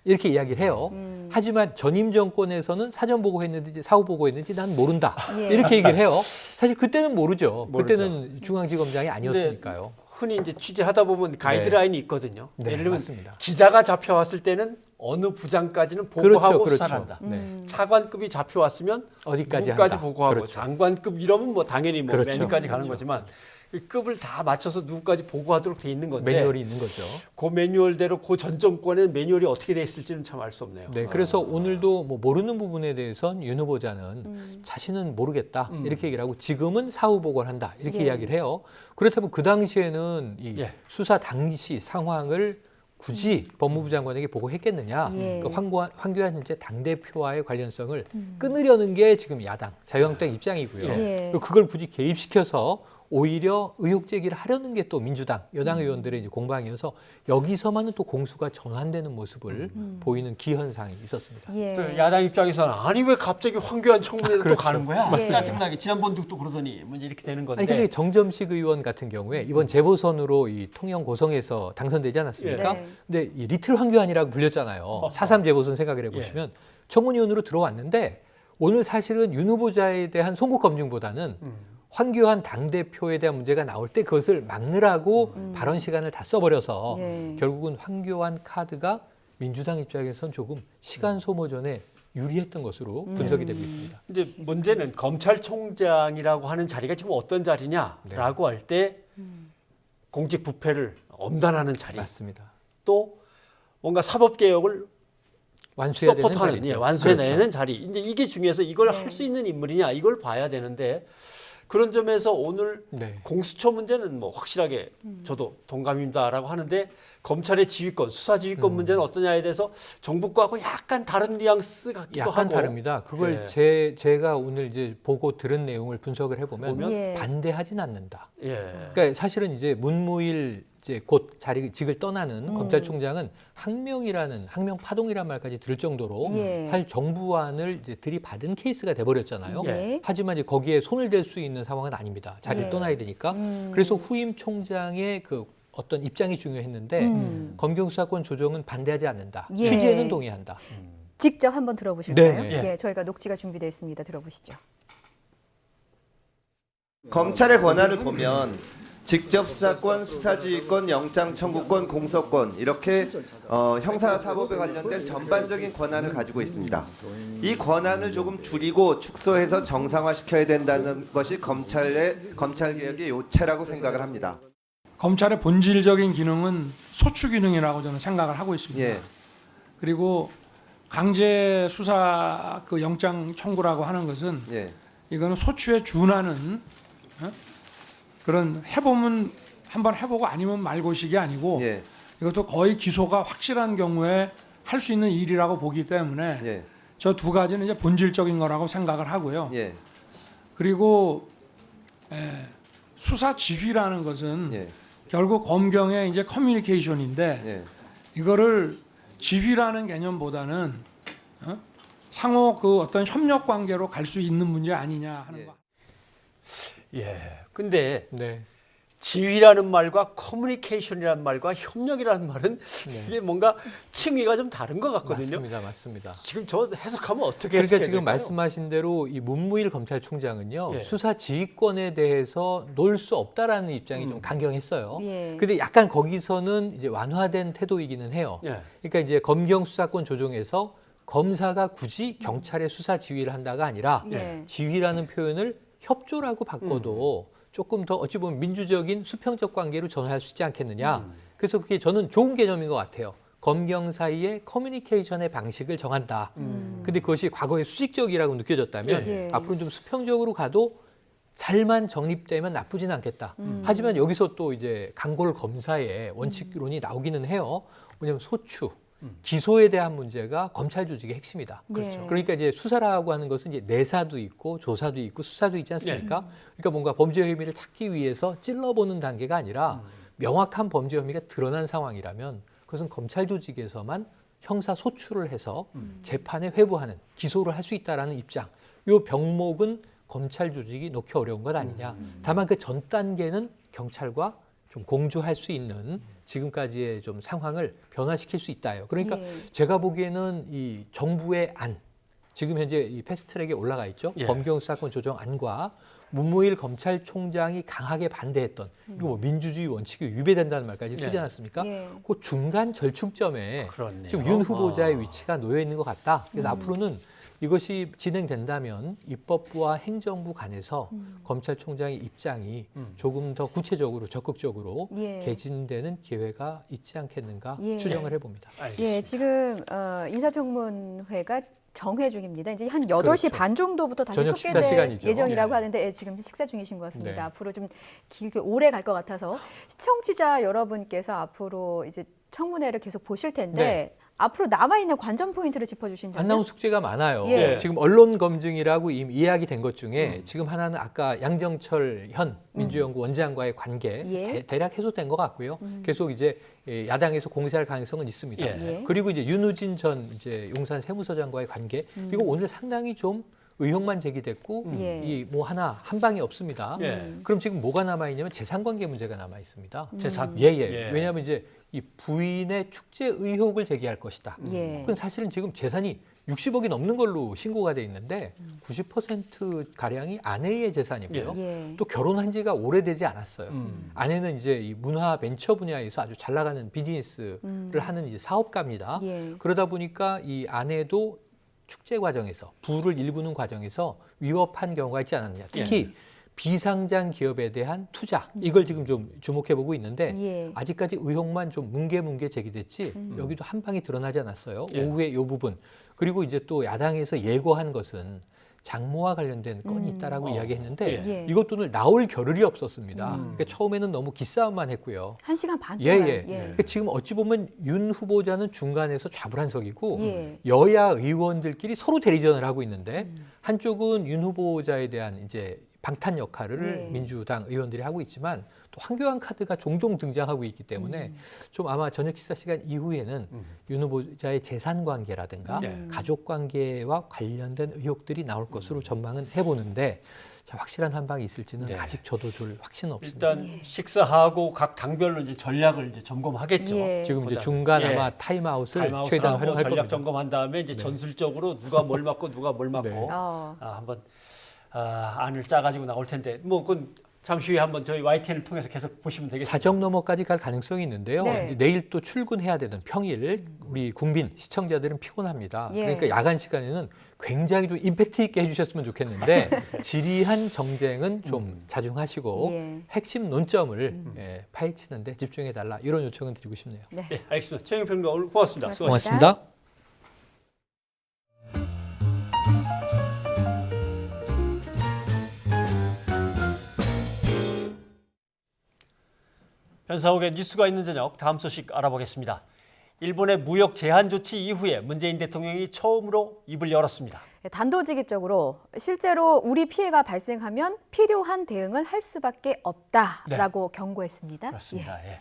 이렇게 이야기를 해요. 하지만 전임 정권에서는 사전 보고했는지 사후 보고했는지 난 모른다. 예. 이렇게 얘기를 해요. 사실 그때는 모르죠. 모르죠. 그때는 중앙지검장이 아니었으니까요. 흔히 이제 취재하다 보면 가이드라인이 있거든요. 네, 예를 들면 맞습니다. 기자가 잡혀왔을 때는 어느 부장까지는 보고하고 수사를 한다. 네. 차관급이 잡혀왔으면 어디까지 누구까지 한다. 보고하고 그렇죠. 장관급 이러면 뭐 당연히 뭐 그렇죠. 매뉴까지 가는 거지만 그 급을 다 맞춰서 누구까지 보고하도록 돼 있는 건데 매뉴얼이 있는 거죠. 그 매뉴얼대로 그 전 정권의 매뉴얼이 어떻게 돼 있을지는 참 알 수 없네요. 네, 그래서 오늘도 뭐 모르는 부분에 대해선 윤 후보자는 자신은 모르겠다 이렇게 얘기를 하고 지금은 사후 보고를 한다 이렇게 예. 이야기를 해요. 그렇다면 그 당시에는 이 예. 수사 당시 상황을 굳이 법무부 장관에게 보고했겠느냐? 예. 그러니까 황교안 현재 당 대표와의 관련성을 끊으려는 게 지금 야당 자유한국당 입장이고요. 예. 그리고 그걸 굳이 개입시켜서 오히려 의혹 제기를 하려는 게 또 민주당 여당 의원들의 이제 공방이어서 여기서만은 또 공수가 전환되는 모습을 보이는 기현상이 있었습니다. 예. 또 야당 입장에서는 아니 왜 갑자기 황교안 청문회로 그렇죠. 또 가는 거야? 맞습니다. 짜증나게 지난번도 또 그러더니 문제 이렇게 되는 건데. 아니 근데 정점식 의원 같은 경우에 이번 재보선으로 이 통영 고성에서 당선되지 않았습니까? 네. 근데 이 리틀 황교안이라고 불렸잖아요. 4.3 재보선 생각을 해보시면 청문위원으로 들어왔는데 오늘 사실은 윤 후보자에 대한 송국 검증보다는 황교안 당대표에 대한 문제가 나올 때 그것을 막느라고 발언 시간을 다 써버려서 예. 결국은 황교안 카드가 민주당 입장에선 조금 시간 소모전에 유리했던 것으로 분석이 되고 있습니다. 이제 문제는 검찰총장이라고 하는 자리가 지금 어떤 자리냐라고 할 때 공직 부패를 엄단하는 자리, 맞습니다. 또 뭔가 사법 개혁을 완수해야 되는 서포트하는 자리죠. 완수해내는 그렇죠. 자리. 이제 이게 중요해서 이걸 할 수 있는 인물이냐 이걸 봐야 되는데 그런 점에서 오늘 네. 공수처 문제는 뭐 확실하게 저도 동감입니다라고 하는데 검찰의 지휘권, 수사 지휘권 문제는 어떠냐에 대해서 정부 거하고 약간 다른 뉘앙스 같기도 약간 하고. 다릅니다. 그걸 예. 제가 오늘 이제 보고 들은 내용을 분석을 해보면 예. 반대하진 않는다. 예. 그러니까 사실은 이제 문무일 이제 곧 직을 떠나는 검찰총장은 항명이라는 항명 파동이라는 말까지 들을 정도로 예. 사실 정부안을 이제 들이받은 케이스가 돼버렸잖아요. 예. 하지만 이제 거기에 손을 댈 수 있는 상황은 아닙니다. 자리를 예. 떠나야 되니까. 그래서 후임 총장의 그 어떤 입장이 중요했는데 검경수사권 조정은 반대하지 않는다. 예. 취지에는 동의한다. 직접 한번 들어보실까요? 네네. 예, 저희가 녹취가 준비되어 있습니다. 들어보시죠. 검찰의 권한을 보면 직접 수사권, 수사지휘권, 영장 청구권, 공소권 이렇게 형사사법에 관련된 전반적인 권한을 가지고 있습니다. 이 권한을 조금 줄이고 축소해서 정상화시켜야 된다는 것이 검찰개혁의 요체라고 생각을 합니다. 검찰의 본질적인 기능은 소추 기능이라고 저는 생각을 하고 있습니다. 예. 그리고 강제 수사 그 영장 청구라고 하는 것은 예. 이거는 소추에 준하는 그런 해보면 한번 해보고 아니면 말고식이 아니고 이것도 거의 기소가 확실한 경우에 할 수 있는 일이라고 보기 때문에 저 두 가지는 이제 본질적인 거라고 생각을 하고요. 예. 그리고 수사 지휘라는 것은 예. 결국 검경의 이제 커뮤니케이션인데 예. 이거를 지휘라는 개념보다는 상호 그 어떤 협력 관계로 갈 수 있는 문제 아니냐 하는 예. 거. 예. 근데 네. 지휘라는 말과 커뮤니케이션이라는 말과 협력이라는 말은 이게 뭔가 층위가 좀 다른 것 같거든요. 맞습니다. 지금 저 해석하면 어떻게 그러니까 해석해야 지금 될까요? 말씀하신 대로 이 문무일 검찰총장은요 예. 수사 지휘권에 대해서 놓을 수 없다라는 입장이 좀 강경했어요. 예. 근데 약간 거기서는 이제 완화된 태도이기는 해요. 예. 그러니까 이제 검경 수사권 조정에서 검사가 굳이 경찰의 수사 지휘를 한다가 아니라 예. 지휘라는 표현을 협조라고 바꿔도 조금 더 어찌 보면 민주적인 수평적 관계로 전환할 수 있지 않겠느냐. 그래서 그게 저는 좋은 개념인 것 같아요. 검경 사이의 커뮤니케이션의 방식을 정한다. 근데 그것이 과거에 수직적이라고 느껴졌다면 예. 앞으로는 좀 수평적으로 가도 잘만 정립되면 나쁘진 않겠다. 하지만 여기서 또 이제 강골 검사의 원칙론이 나오기는 해요. 왜냐하면 소추, 기소에 대한 문제가 검찰 조직의 핵심이다. 그렇죠. 그러니까 이제 수사라고 하는 것은 이제 내사도 있고 조사도 있고 수사도 있지 않습니까? 그러니까 뭔가 범죄 혐의를 찾기 위해서 찔러보는 단계가 아니라 명확한 범죄 혐의가 드러난 상황이라면 그것은 검찰 조직에서만 형사 소추를 해서 재판에 회부하는 기소를 할 수 있다라는 입장. 이 병목은 검찰 조직이 놓기 어려운 것 아니냐. 다만 그 전 단계는 경찰과 좀 공조할 수 있는 지금까지의 좀 상황을 변화시킬 수 있다요. 그러니까 예. 제가 보기에는 이 정부의 안, 지금 현재 이 패스트트랙에 올라가 있죠. 예. 검경 수사권 조정 안과 문무일 검찰총장이 강하게 반대했던 이거 뭐 민주주의 원칙이 위배된다는 말까지 쓰지 예. 않았습니까? 예. 그 중간 절충점에 그렇네요. 지금 윤 후보자의 위치가 놓여 있는 것 같다. 그래서 앞으로는 이것이 진행된다면 입법부와 행정부 간에서 검찰총장의 입장이 조금 더 구체적으로 적극적으로 예. 개진되는 기회가 있지 않겠는가 예. 추정을 해봅니다. 예, 지금 인사청문회가 정회 중입니다. 이제 한 8시 그렇죠. 반 정도부터 다시 저녁 식사 속개될 시간이죠. 예정이라고 예. 하는데 지금 식사 중이신 것 같습니다. 네. 앞으로 좀 길게 오래 갈 것 같아서 시청자 여러분께서 앞으로 이제 청문회를 계속 보실 텐데 네. 앞으로 남아있는 관전 포인트를 짚어주신다면? 안 나온 숙제가 많아요. 예. 지금 언론 검증이라고 이미 이야기 된 것 중에 지금 하나는 아까 양정철 현 민주연구 원장과의 관계 예. 대략 해소된 것 같고요. 계속 이제 야당에서 공세할 가능성은 있습니다. 예. 그리고 이제 윤우진 전 이제 용산 세무서장과의 관계 이거 오늘 상당히 좀 의혹만 제기됐고 예. 이 뭐 하나 한 방이 없습니다. 예. 그럼 지금 뭐가 남아 있냐면 재산관계 문제가 남아 있습니다. 재산. 예예. 예. 왜냐하면 이제 이 부인의 축제 의혹을 제기할 것이다. 예. 그건 사실은 지금 재산이 60억이 넘는 걸로 신고가 돼 있는데 90% 가량이 아내의 재산이고요. 예. 또 결혼한 지가 오래되지 않았어요. 아내는 이제 이 문화 벤처 분야에서 아주 잘 나가는 비즈니스를 하는 이제 사업가입니다. 예. 그러다 보니까 이 아내도 축제 과정에서 부를 일구는 과정에서 위법한 경우가 있지 않았느냐. 특히 비상장 기업에 대한 투자 이걸 지금 좀 주목해 보고 있는데 예. 아직까지 의혹만 좀 뭉게뭉게 제기됐지 여기도 한 방이 드러나지 않았어요. 예. 오후에 이 부분 그리고 이제 또 야당에서 예고한 것은 장모와 관련된 건이 있다라고 이야기했는데 예. 이것도 오늘 나올 겨를이 없었습니다. 그러니까 처음에는 너무 기싸움만 했고요. 1시간 반 예, 동안. 예. 그러니까 지금 어찌 보면 윤 후보자는 중간에서 좌불안석이고 예. 여야 의원들끼리 서로 대리전을 하고 있는데 한쪽은 윤 후보자에 대한 이제 방탄 역할을 네. 민주당 의원들이 하고 있지만 또 황교안 카드가 종종 등장하고 있기 때문에 좀 아마 저녁 식사 시간 이후에는 윤 후보자의 재산 관계라든가 가족 관계와 관련된 의혹들이 나올 것으로 전망은 해보는데 자, 확실한 한 방이 있을지는 네. 아직 저도 줄 확신은 없습니다. 일단 식사하고 각 당별로 이제 전략을 이제 점검하겠죠. 예. 지금 이제 보다. 중간 예. 아마 타임아웃을 타임아웃을 최대한 하고 활용할 전략 겁니다. 점검한 다음에 이제 전술적으로 누가 뭘 맞고 누가 뭘 맞고 네. 한번 안을 짜가지고 나올 텐데 뭐 그건 잠시 후에 한번 저희 YTN을 통해서 계속 보시면 되겠습니다. 자정 넘어까지 갈 가능성이 있는데요. 네. 이제 내일 또 출근해야 되는 평일 우리 국민 시청자들은 피곤합니다. 예. 그러니까 야간 시간에는 굉장히 좀 임팩트 있게 해주셨으면 좋겠는데 지리한 정쟁은 좀 자중하시고 예. 핵심 논점을 파헤치는데 집중해 달라 이런 요청은 드리고 싶네요. 네. 네, 알겠습니다. 최영일 평론가 오늘 고맙습니다. 고맙습니다. 고맙습니다. 변사옥의 뉴스가 있는 저녁 다음 소식 알아보겠습니다. 일본의 무역 제한 조치 이후에 문재인 대통령이 처음으로 입을 열었습니다. 단도직입적으로 실제로 우리 피해가 발생하면 필요한 대응을 할 수밖에 없다라고 경고했습니다. 그렇습니다. 예.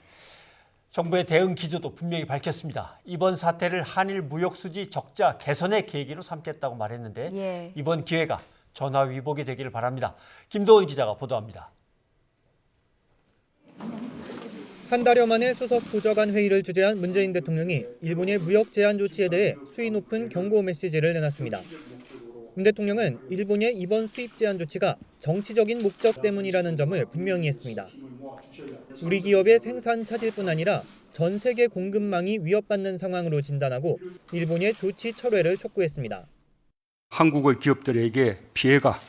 정부의 대응 기조도 분명히 밝혔습니다. 이번 사태를 한일 무역 수지 적자 개선의 계기로 삼겠다고 말했는데 이번 기회가 전화위복이 되기를 바랍니다. 김도원 기자가 보도합니다. 한 달여 만에 수석 보좌관 회의를 주재한 문재인 대통령이 일본의 무역 제한 조치에 대해 수위 높은 경고 메시지를 내놨습니다. 문 대통령은 일본의 이번 수입 제한 조치가 정치적인 목적 때문이라는 점을 분명히 했습니다. 우리 기업의 생산 차질뿐 아니라 전 세계 공급망이 위협받는 상황으로 진단하고 일본의 조치 철회를 촉구했습니다. 한국의 기업들에게 피해가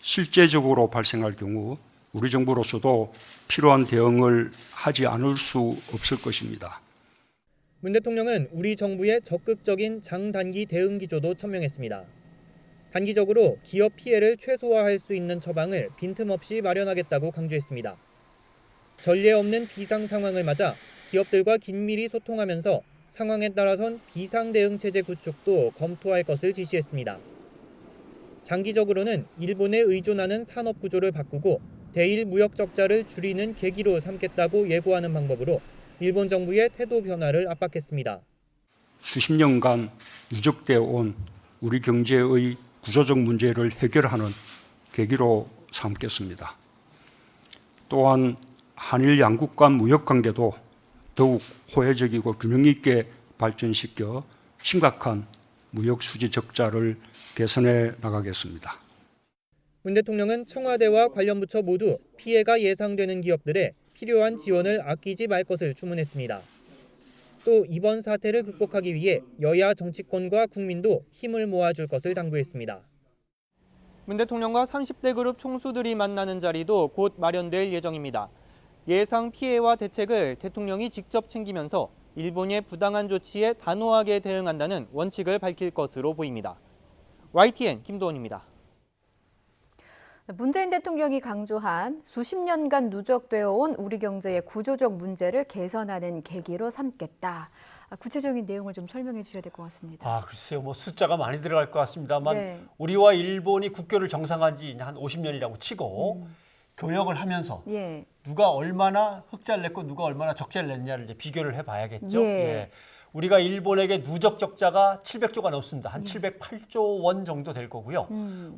실제적으로 발생할 경우 우리 정부로서도 필요한 대응을 하지 않을 수 없을 것입니다. 문 대통령은 우리 정부의 적극적인 장단기 대응 기조도 천명했습니다. 단기적으로 기업 피해를 최소화할 수 있는 처방을 빈틈없이 마련하겠다고 강조했습니다. 전례 없는 비상 상황을 맞아 기업들과 긴밀히 소통하면서 상황에 따라선 비상 대응 체제 구축도 검토할 것을 지시했습니다. 장기적으로는 일본에 의존하는 산업 구조를 바꾸고 대일 무역 적자를 줄이는 계기로 삼겠다고 예고하는 방법으로 일본 정부의 태도 변화를 압박했습니다. 수십 년간 누적되어 온 우리 경제의 구조적 문제를 해결하는 계기로 삼겠습니다. 또한 한일 양국 간 무역 관계도 더욱 호혜적이고 균형 있게 발전시켜 심각한 무역 수지 적자를 개선해 나가겠습니다. 문 대통령은 청와대와 관련 부처 모두 피해가 예상되는 기업들에 필요한 지원을 아끼지 말 것을 주문했습니다. 또 이번 사태를 극복하기 위해 여야 정치권과 국민도 힘을 모아줄 것을 당부했습니다. 문 대통령과 30대 그룹 총수들이 만나는 자리도 곧 마련될 예정입니다. 예상 피해와 대책을 대통령이 직접 챙기면서 일본의 부당한 조치에 단호하게 대응한다는 원칙을 밝힐 것으로 보입니다. YTN 김도원입니다. 문재인 대통령이 강조한 수십 년간 누적되어 온 우리 경제의 구조적 문제를 개선하는 계기로 삼겠다. 구체적인 내용을 좀 설명해 주셔야 될 것 같습니다. 글쎄요. 뭐 숫자가 많이 들어갈 것 같습니다만 우리와 일본이 국교를 정상한 지 한 50년이라고 치고 교역을 하면서 누가 얼마나 흑자를 냈고 누가 얼마나 적자를 냈냐를 이제 비교를 해봐야겠죠. 우리가 일본에게 누적 적자가 700조가 넘습니다. 한 708조 원 정도 될 거고요.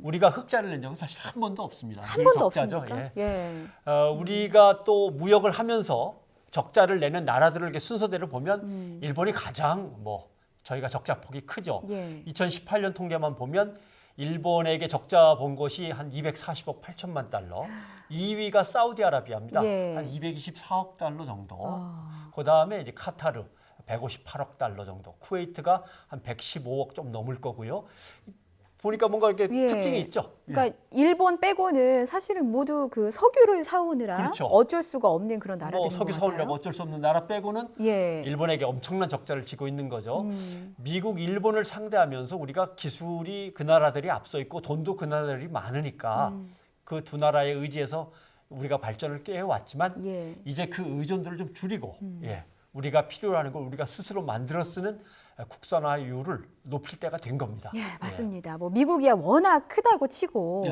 우리가 흑자를 낸 적은 사실 한 번도 없습니다. 한 번도 적자죠. 없습니까? 우리가 또 무역을 하면서 적자를 내는 나라들을 이렇게 순서대로 보면 일본이 가장 저희가 적자 폭이 크죠. 2018년 통계만 보면 일본에게 적자 본 것이 한 240억 8천만 달러. 2위가 사우디아라비아입니다. 한 224억 달러 정도. 그다음에 이제 카타르 158억 달러 정도. 쿠웨이트가 한 115억 좀 넘을 거고요. 보니까 뭔가 이렇게 특징이 있죠. 그러니까 일본 빼고는 사실은 모두 그 석유를 사오느라 어쩔 수가 없는 그런 나라들인 것 같아요. 석유 사오려고 어쩔 수 없는 나라 빼고는 일본에게 엄청난 적자를 지고 있는 거죠. 미국, 일본을 상대하면서 우리가 기술이 그 나라들이 앞서 있고 돈도 그 나라들이 많으니까 그 두 나라에 의지해서 우리가 발전을 꾀해왔지만 이제 그 의존도를 좀 줄이고 우리가 필요로 하는 걸 우리가 스스로 만들어 쓰는 국산화율을 높일 때가 된 겁니다. 맞습니다. 미국이야 워낙 크다고 치고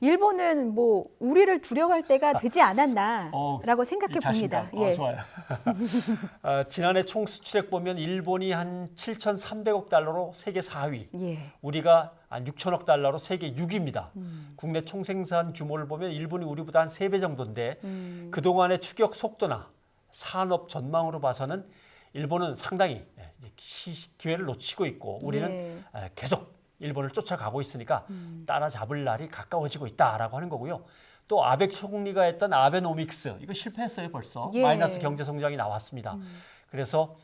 일본은 우리를 두려워할 때가 되지 않았나라고 생각해 봅니다. 좋아요. 지난해 총 수출액 보면 일본이 한 7,300억 달러로 세계 4위, 우리가 한 6천억 달러로 세계 6위입니다. 국내 총생산 규모를 보면 일본이 우리보다 한 3배 정도인데 그동안의 추격 속도나 산업 전망으로 봐서는 일본은 상당히 기회를 놓치고 있고 우리는 계속 일본을 쫓아가고 있으니까 따라잡을 날이 가까워지고 있다라고 하는 거고요. 또 아베 총리가 했던 아베노믹스 이거 실패했어요 벌써. 마이너스 경제 성장이 나왔습니다. 그래서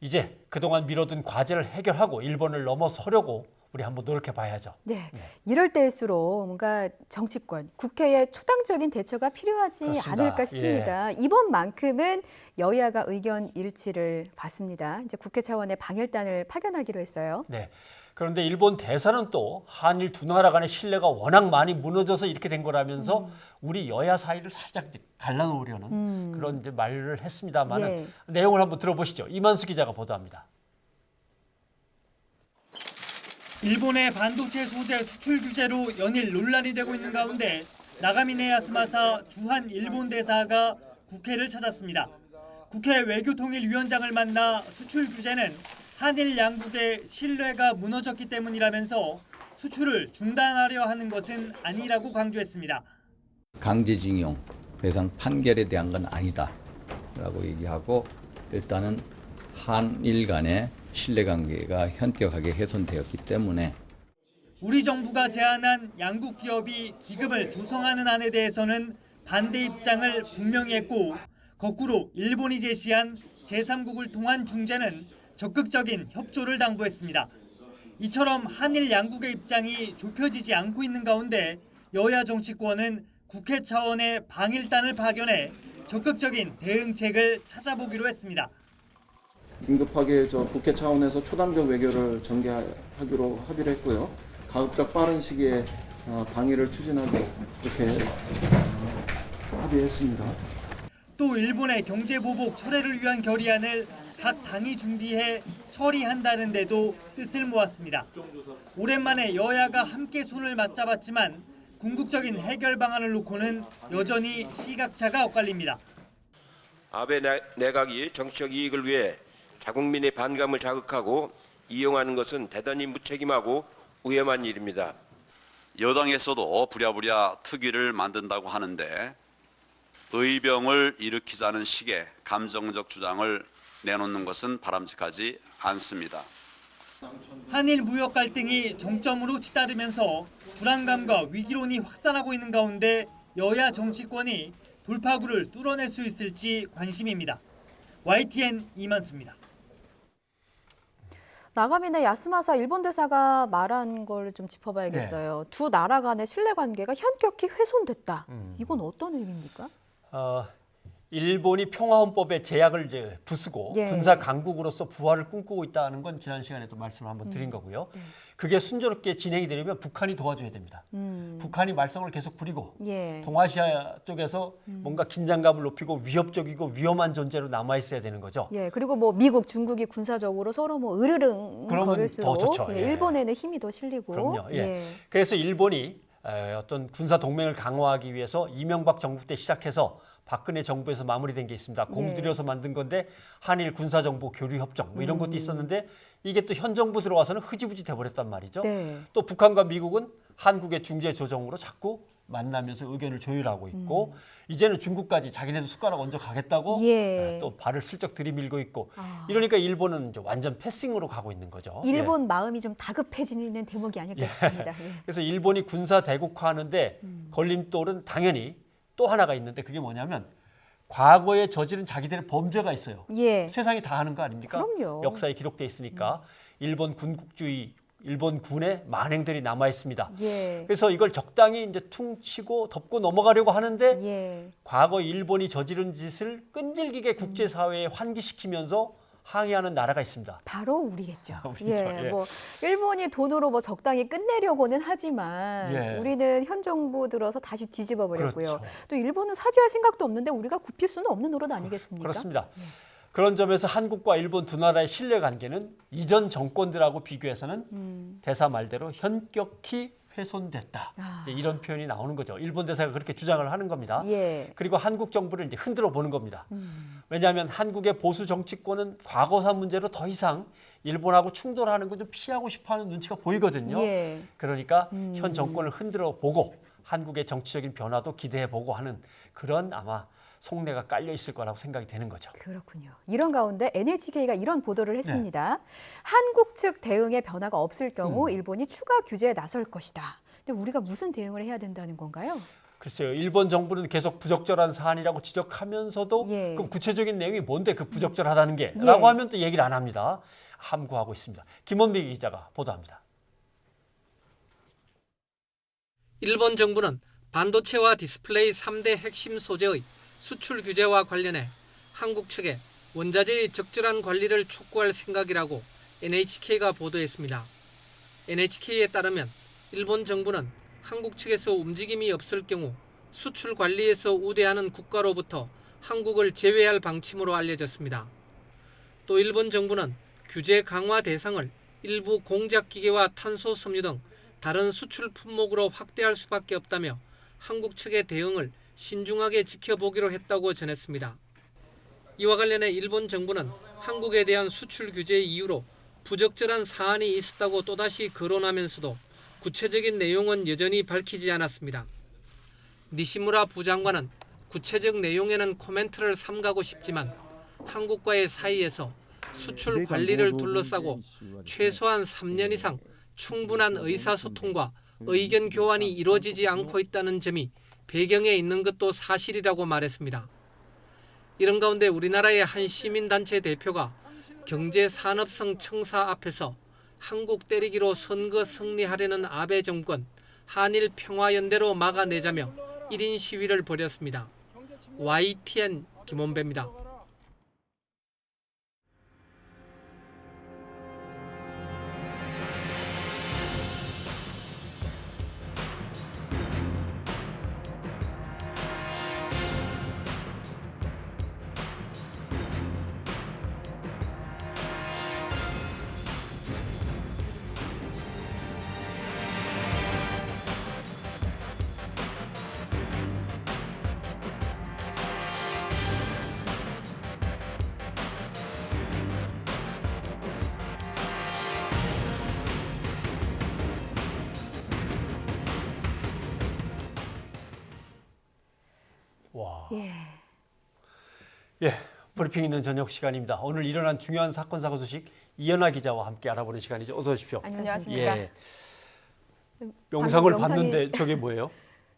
이제 그동안 미뤄둔 과제를 해결하고 일본을 넘어서려고 우리 한번 노력해 봐야죠. 네. 이럴 때일수록 뭔가 정치권, 국회의 초당적인 대처가 필요하지 그렇습니다. 않을까 싶습니다. 이번만큼은 여야가 의견 일치를 봤습니다. 이제 국회 차원의 방일단을 파견하기로 했어요. 네. 그런데 일본 대사는 또 한일 두 나라 간의 신뢰가 워낙 많이 무너져서 이렇게 된 거라면서 우리 여야 사이를 살짝 이제 갈라놓으려는 그런 이제 말을 했습니다만은 예. 내용을 한번 들어보시죠. 이만수 기자가 보도합니다. 일본의 반도체 소재 수출 규제로 연일 논란이 되고 있는 가운데 나가미네 야스마사 주한 일본 대사가 국회를 찾았습니다. 국회 외교통일위원장을 만나 수출 규제는 한일 양국의 신뢰가 무너졌기 때문이라면서 수출을 중단하려 하는 것은 아니라고 강조했습니다. 강제징용 배상 판결에 대한 건 아니다라고 얘기하고 일단은 한일 간의 신뢰관계가 현격하게 훼손되었기 때문에 우리 정부가 제안한 양국 기업이 기금을 조성하는 안에 대해서는 반대 입장을 분명히 했고 거꾸로 일본이 제시한 제3국을 통한 중재는 적극적인 협조를 당부했습니다. 이처럼 한일 양국의 입장이 좁혀지지 않고 있는 가운데 여야 정치권은 국회 차원의 방일단을 파견해 적극적인 대응책을 찾아보기로 했습니다. 긴급하게 국회 차원에서 초당적 외교를 전개하기로 합의를 했고요. 가급적 빠른 시기에 방위를 추진하기로 이렇게 합의했습니다. 또 일본의 경제 보복 철회를 위한 결의안을 각 당이 준비해 처리한다는 데도 뜻을 모았습니다. 오랜만에 여야가 함께 손을 맞잡았지만 궁극적인 해결 방안을 놓고는 여전히 시각차가 엇갈립니다. 아베 내각이 정치적 이익을 위해 자국민의 반감을 자극하고 이용하는 것은 대단히 무책임하고 위험한 일입니다. 여당에서도 부랴부랴 특위를 만든다고 하는데 의병을 일으키자는 식의 감정적 주장을 내놓는 것은 바람직하지 않습니다. 한일 무역 갈등이 정점으로 치달으면서 불안감과 위기론이 확산하고 있는 가운데 여야 정치권이 돌파구를 뚫어낼 수 있을지 관심입니다. YTN 이만수입니다. 나가미네 야스마사 일본 대사가 말한 걸 좀 짚어봐야겠어요. 두 나라 간의 신뢰관계가 현격히 훼손됐다. 이건 어떤 의미입니까? 일본이 평화헌법의 제약을 이제 부수고 예. 군사 강국으로서 부활을 꿈꾸고 있다는 건 지난 시간에도 말씀을 한번 드린 거고요. 네. 그게 순조롭게 진행이 되려면 북한이 도와줘야 됩니다. 북한이 말썽을 계속 부리고 예. 동아시아 쪽에서 뭔가 긴장감을 높이고 위협적이고 위험한 존재로 남아 있어야 되는 거죠. 예, 그리고 뭐 미국, 중국이 군사적으로 서로 뭐 으르릉 그러면 거릴수록 더 좋죠. 예, 예. 일본에는 힘이 더 실리고. 그럼요. 예. 그래서 일본이 어떤 군사 동맹을 강화하기 위해서 이명박 정부 때 시작해서 박근혜 정부에서 마무리된 게 있습니다. 공들여서 만든 건데 한일 군사정보 교류 협정 뭐 이런 것도 있었는데 이게 또 현 정부 들어와서는 흐지부지 돼버렸단 말이죠. 네. 또 북한과 미국은 한국의 중재 조정으로 자꾸 만나면서 의견을 조율하고 있고 이제는 중국까지 자기네도 숟가락 얹어 가겠다고 예. 또 발을 슬쩍 들이밀고 있고 이러니까 일본은 이제 완전 패싱으로 가고 있는 거죠. 일본 마음이 좀 다급해지는 대목이 아닐까 싶습니다. 예. 그래서 일본이 군사 대국화하는데 걸림돌은 당연히 또 하나가 있는데 그게 뭐냐면 과거에 저지른 자기들의 범죄가 있어요. 예. 세상이 다 하는 거 아닙니까? 그럼요. 역사에 기록돼 있으니까 일본 군국주의, 일본 군의 만행들이 남아 있습니다. 예. 그래서 이걸 적당히 이제 퉁치고 덮고 넘어가려고 하는데 예. 과거 일본이 저지른 짓을 끈질기게 국제사회에 환기시키면서 항의하는 나라가 있습니다. 바로 우리겠죠. 우리죠. 예, 예. 뭐 일본이 돈으로 뭐 적당히 끝내려고는 하지만 예. 우리는 현 정부 들어서 다시 뒤집어 버렸고요. 그렇죠. 또 일본은 사죄할 생각도 없는데 우리가 굽힐 수는 없는 노릇 아니겠습니까? 그렇습니다. 그런 점에서 한국과 일본 두 나라의 신뢰 관계는 이전 정권들하고 비교해서는 대사 말대로 현격히 훼손됐다. 이제 이런 표현이 나오는 거죠. 일본 대사가 그렇게 주장을 하는 겁니다. 예. 그리고 한국 정부를 이제 흔들어 보는 겁니다. 왜냐하면 한국의 보수 정치권은 과거사 문제로 더 이상 일본하고 충돌하는 거 좀 피하고 싶어하는 눈치가 보이거든요. 예. 그러니까 현 정권을 흔들어 보고 한국의 정치적인 변화도 기대해 보고 하는 그런 아마 속내가 깔려 있을 거라고 생각이 되는 거죠. 그렇군요. 이런 가운데 NHK가 이런 보도를 했습니다. 한국 측 대응에 변화가 없을 경우 일본이 추가 규제에 나설 것이다. 근데 우리가 무슨 대응을 해야 된다는 건가요? 글쎄요. 일본 정부는 계속 부적절한 사안이라고 지적하면서도 예. 그럼 구체적인 내용이 뭔데 그 부적절하다는 게? 라고 하면 또 얘기를 안 합니다. 함구하고 있습니다. 김원미 기자가 보도합니다. 일본 정부는 반도체와 디스플레이 3대 핵심 소재의 수출 규제와 관련해 한국 측에 원자재의 적절한 관리를 촉구할 생각이라고 NHK가 보도했습니다. NHK에 따르면 일본 정부는 한국 측에서 움직임이 없을 경우 수출 관리에서 우대하는 국가로부터 한국을 제외할 방침으로 알려졌습니다. 또 일본 정부는 규제 강화 대상을 일부 공작기계와 탄소 섬유 등 다른 수출 품목으로 확대할 수밖에 없다며 한국 측의 대응을 신중하게 지켜보기로 했다고 전했습니다. 이와 관련해 일본 정부는 한국에 대한 수출 규제의 이유로 부적절한 사안이 있었다고 또다시 거론하면서도 구체적인 내용은 여전히 밝히지 않았습니다. 니시무라 부장관은 구체적 내용에는 코멘트를 삼가고 싶지만 한국과의 사이에서 수출 관리를 둘러싸고 최소한 3년 이상 충분한 의사소통과 의견 교환이 이루어지지 않고 있다는 점이 배경에 있는 것도 사실이라고 말했습니다. 이런 가운데 우리나라의 한 시민단체 대표가 경제산업성 청사 앞에서 한국 때리기로 선거 승리하려는 아베 정권 한일 평화연대로 막아내자며 1인 시위를 벌였습니다. YTN 김원배입니다. 와. 예, 브리핑 있는 저녁 시간입니다. 오늘 일어난 중요한 사건 사고 소식 이연아 기자와 함께 알아보는 시간이죠. 어서 오십시오. 안녕하십니까. 예. 영상을 봤는데 저게 뭐예요?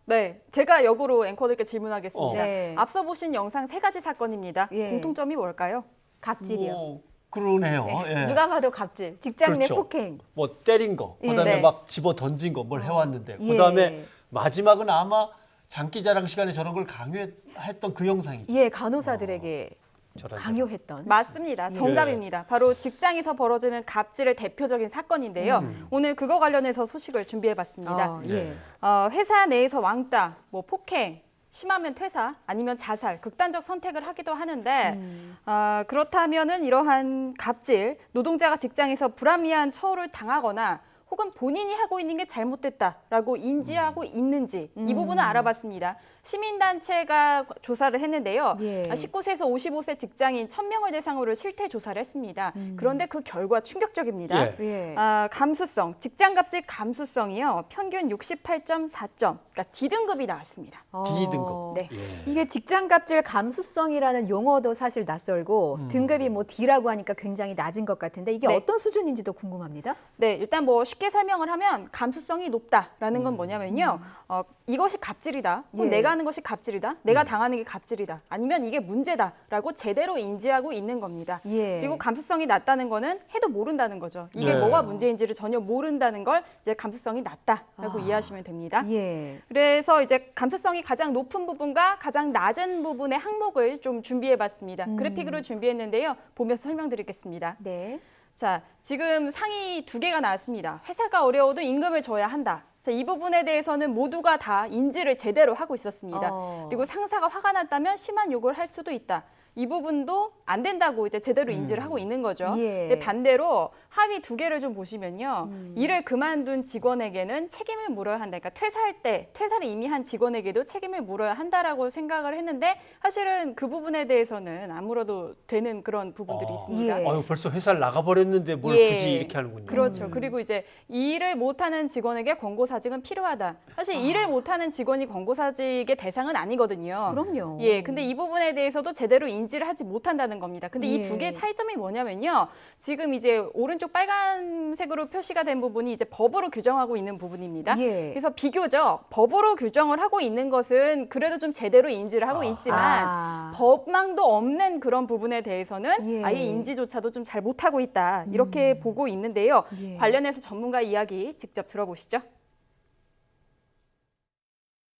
네, 제가 역으로 앵커들께 질문하겠습니다. 네. 앞서 보신 영상 3가지 사건입니다. 예. 공통점이 뭘까요? 갑질이요. 그러네요. 예. 누가 봐도 갑질, 직장 내 그렇죠. 폭행. 뭐 때린 거, 그다음에 네. 막 집어 던진 거 뭘 해왔는데 예. 그다음에 마지막은 아마 장기자랑 시간에 저런 걸 강요했던 그 영상이죠. 예, 간호사들에게 저런 강요했던. 맞습니다. 정답입니다. 바로 직장에서 벌어지는 갑질의 대표적인 사건인데요. 오늘 그거 관련해서 소식을 준비해봤습니다. 예. 회사 내에서 왕따, 뭐 폭행, 심하면 퇴사, 아니면 자살, 극단적 선택을 하기도 하는데 그렇다면은 이러한 갑질, 노동자가 직장에서 불합리한 처우를 당하거나 혹은 본인이 하고 있는 게 잘못됐다라고 인지하고 있는지 이 부분을 알아봤습니다. 시민단체가 조사를 했는데요. 예. 19세에서 55세 직장인 1000명을 대상으로 실태 조사를 했습니다. 그런데 그 결과 충격적입니다. 예. 감수성, 직장갑질 감수성이요. 평균 68.4점, 그러니까 D등급이 나왔습니다. D등급. 네. 이게 직장 갑질 감수성이라는 용어도 사실 낯설고 등급이 뭐 D라고 하니까 굉장히 낮은 것 같은데 이게 네. 어떤 수준인지도 궁금합니다. 네, 일단 뭐 쉽게 설명을 하면 감수성이 높다라는 건 뭐냐면요. 이것이 갑질이다. 혹은 예. 내가 하는 것이 갑질이다. 내가 당하는 게 갑질이다. 아니면 이게 문제다라고 제대로 인지하고 있는 겁니다. 예. 그리고 감수성이 낮다는 거는 해도 모른다는 거죠. 이게 네. 뭐가 문제인지를 전혀 모른다는 걸 이제 감수성이 낮다라고 이해하시면 됩니다. 예. 그래서 이제 감수성이 가장 높은 부분과 가장 낮은 부분의 항목을 좀 준비해봤습니다. 그래픽으로 준비했는데요. 보면서 설명드리겠습니다. 네. 자, 지금 상위 2개가 나왔습니다. 회사가 어려워도 임금을 줘야 한다. 자, 이 부분에 대해서는 모두가 다 인지를 제대로 하고 있었습니다. 그리고 상사가 화가 났다면 심한 요구를 할 수도 있다. 이 부분도 안 된다고 이제 제대로 인지를 하고 있는 거죠. 예. 근데 반대로 하위 2개를 좀 보시면요. 일을 그만둔 직원에게는 책임을 물어야 한다. 그러니까 퇴사할 때 퇴사를 이미 한 직원에게도 책임을 물어야 한다라고 생각을 했는데 사실은 그 부분에 대해서는 안 물어도 되는 그런 부분들이 있습니다. 예. 아유, 벌써 회사를 나가버렸는데 뭘 예. 굳이 이렇게 하는군요. 그렇죠. 그리고 이제 일을 못하는 직원에게 권고사직은 필요하다. 사실 일을 못하는 직원이 권고사직의 대상은 아니거든요. 그럼요. 예, 근데 이 부분에 대해서도 제대로 인지를 하지 못한다는 겁니다. 근데 이 예. 두 개의 차이점이 뭐냐면요. 지금 이제 오른쪽 빨간색으로 표시가 된 부분이 이제 법으로 규정하고 있는 부분입니다. 예. 그래서 비교적 법으로 규정을 하고 있는 것은 그래도 좀 제대로 인지를 하고 있지만 법망도 없는 그런 부분에 대해서는 예. 아예 인지조차도 좀 잘 못하고 있다. 이렇게 보고 있는데요. 예. 관련해서 전문가 이야기 직접 들어보시죠.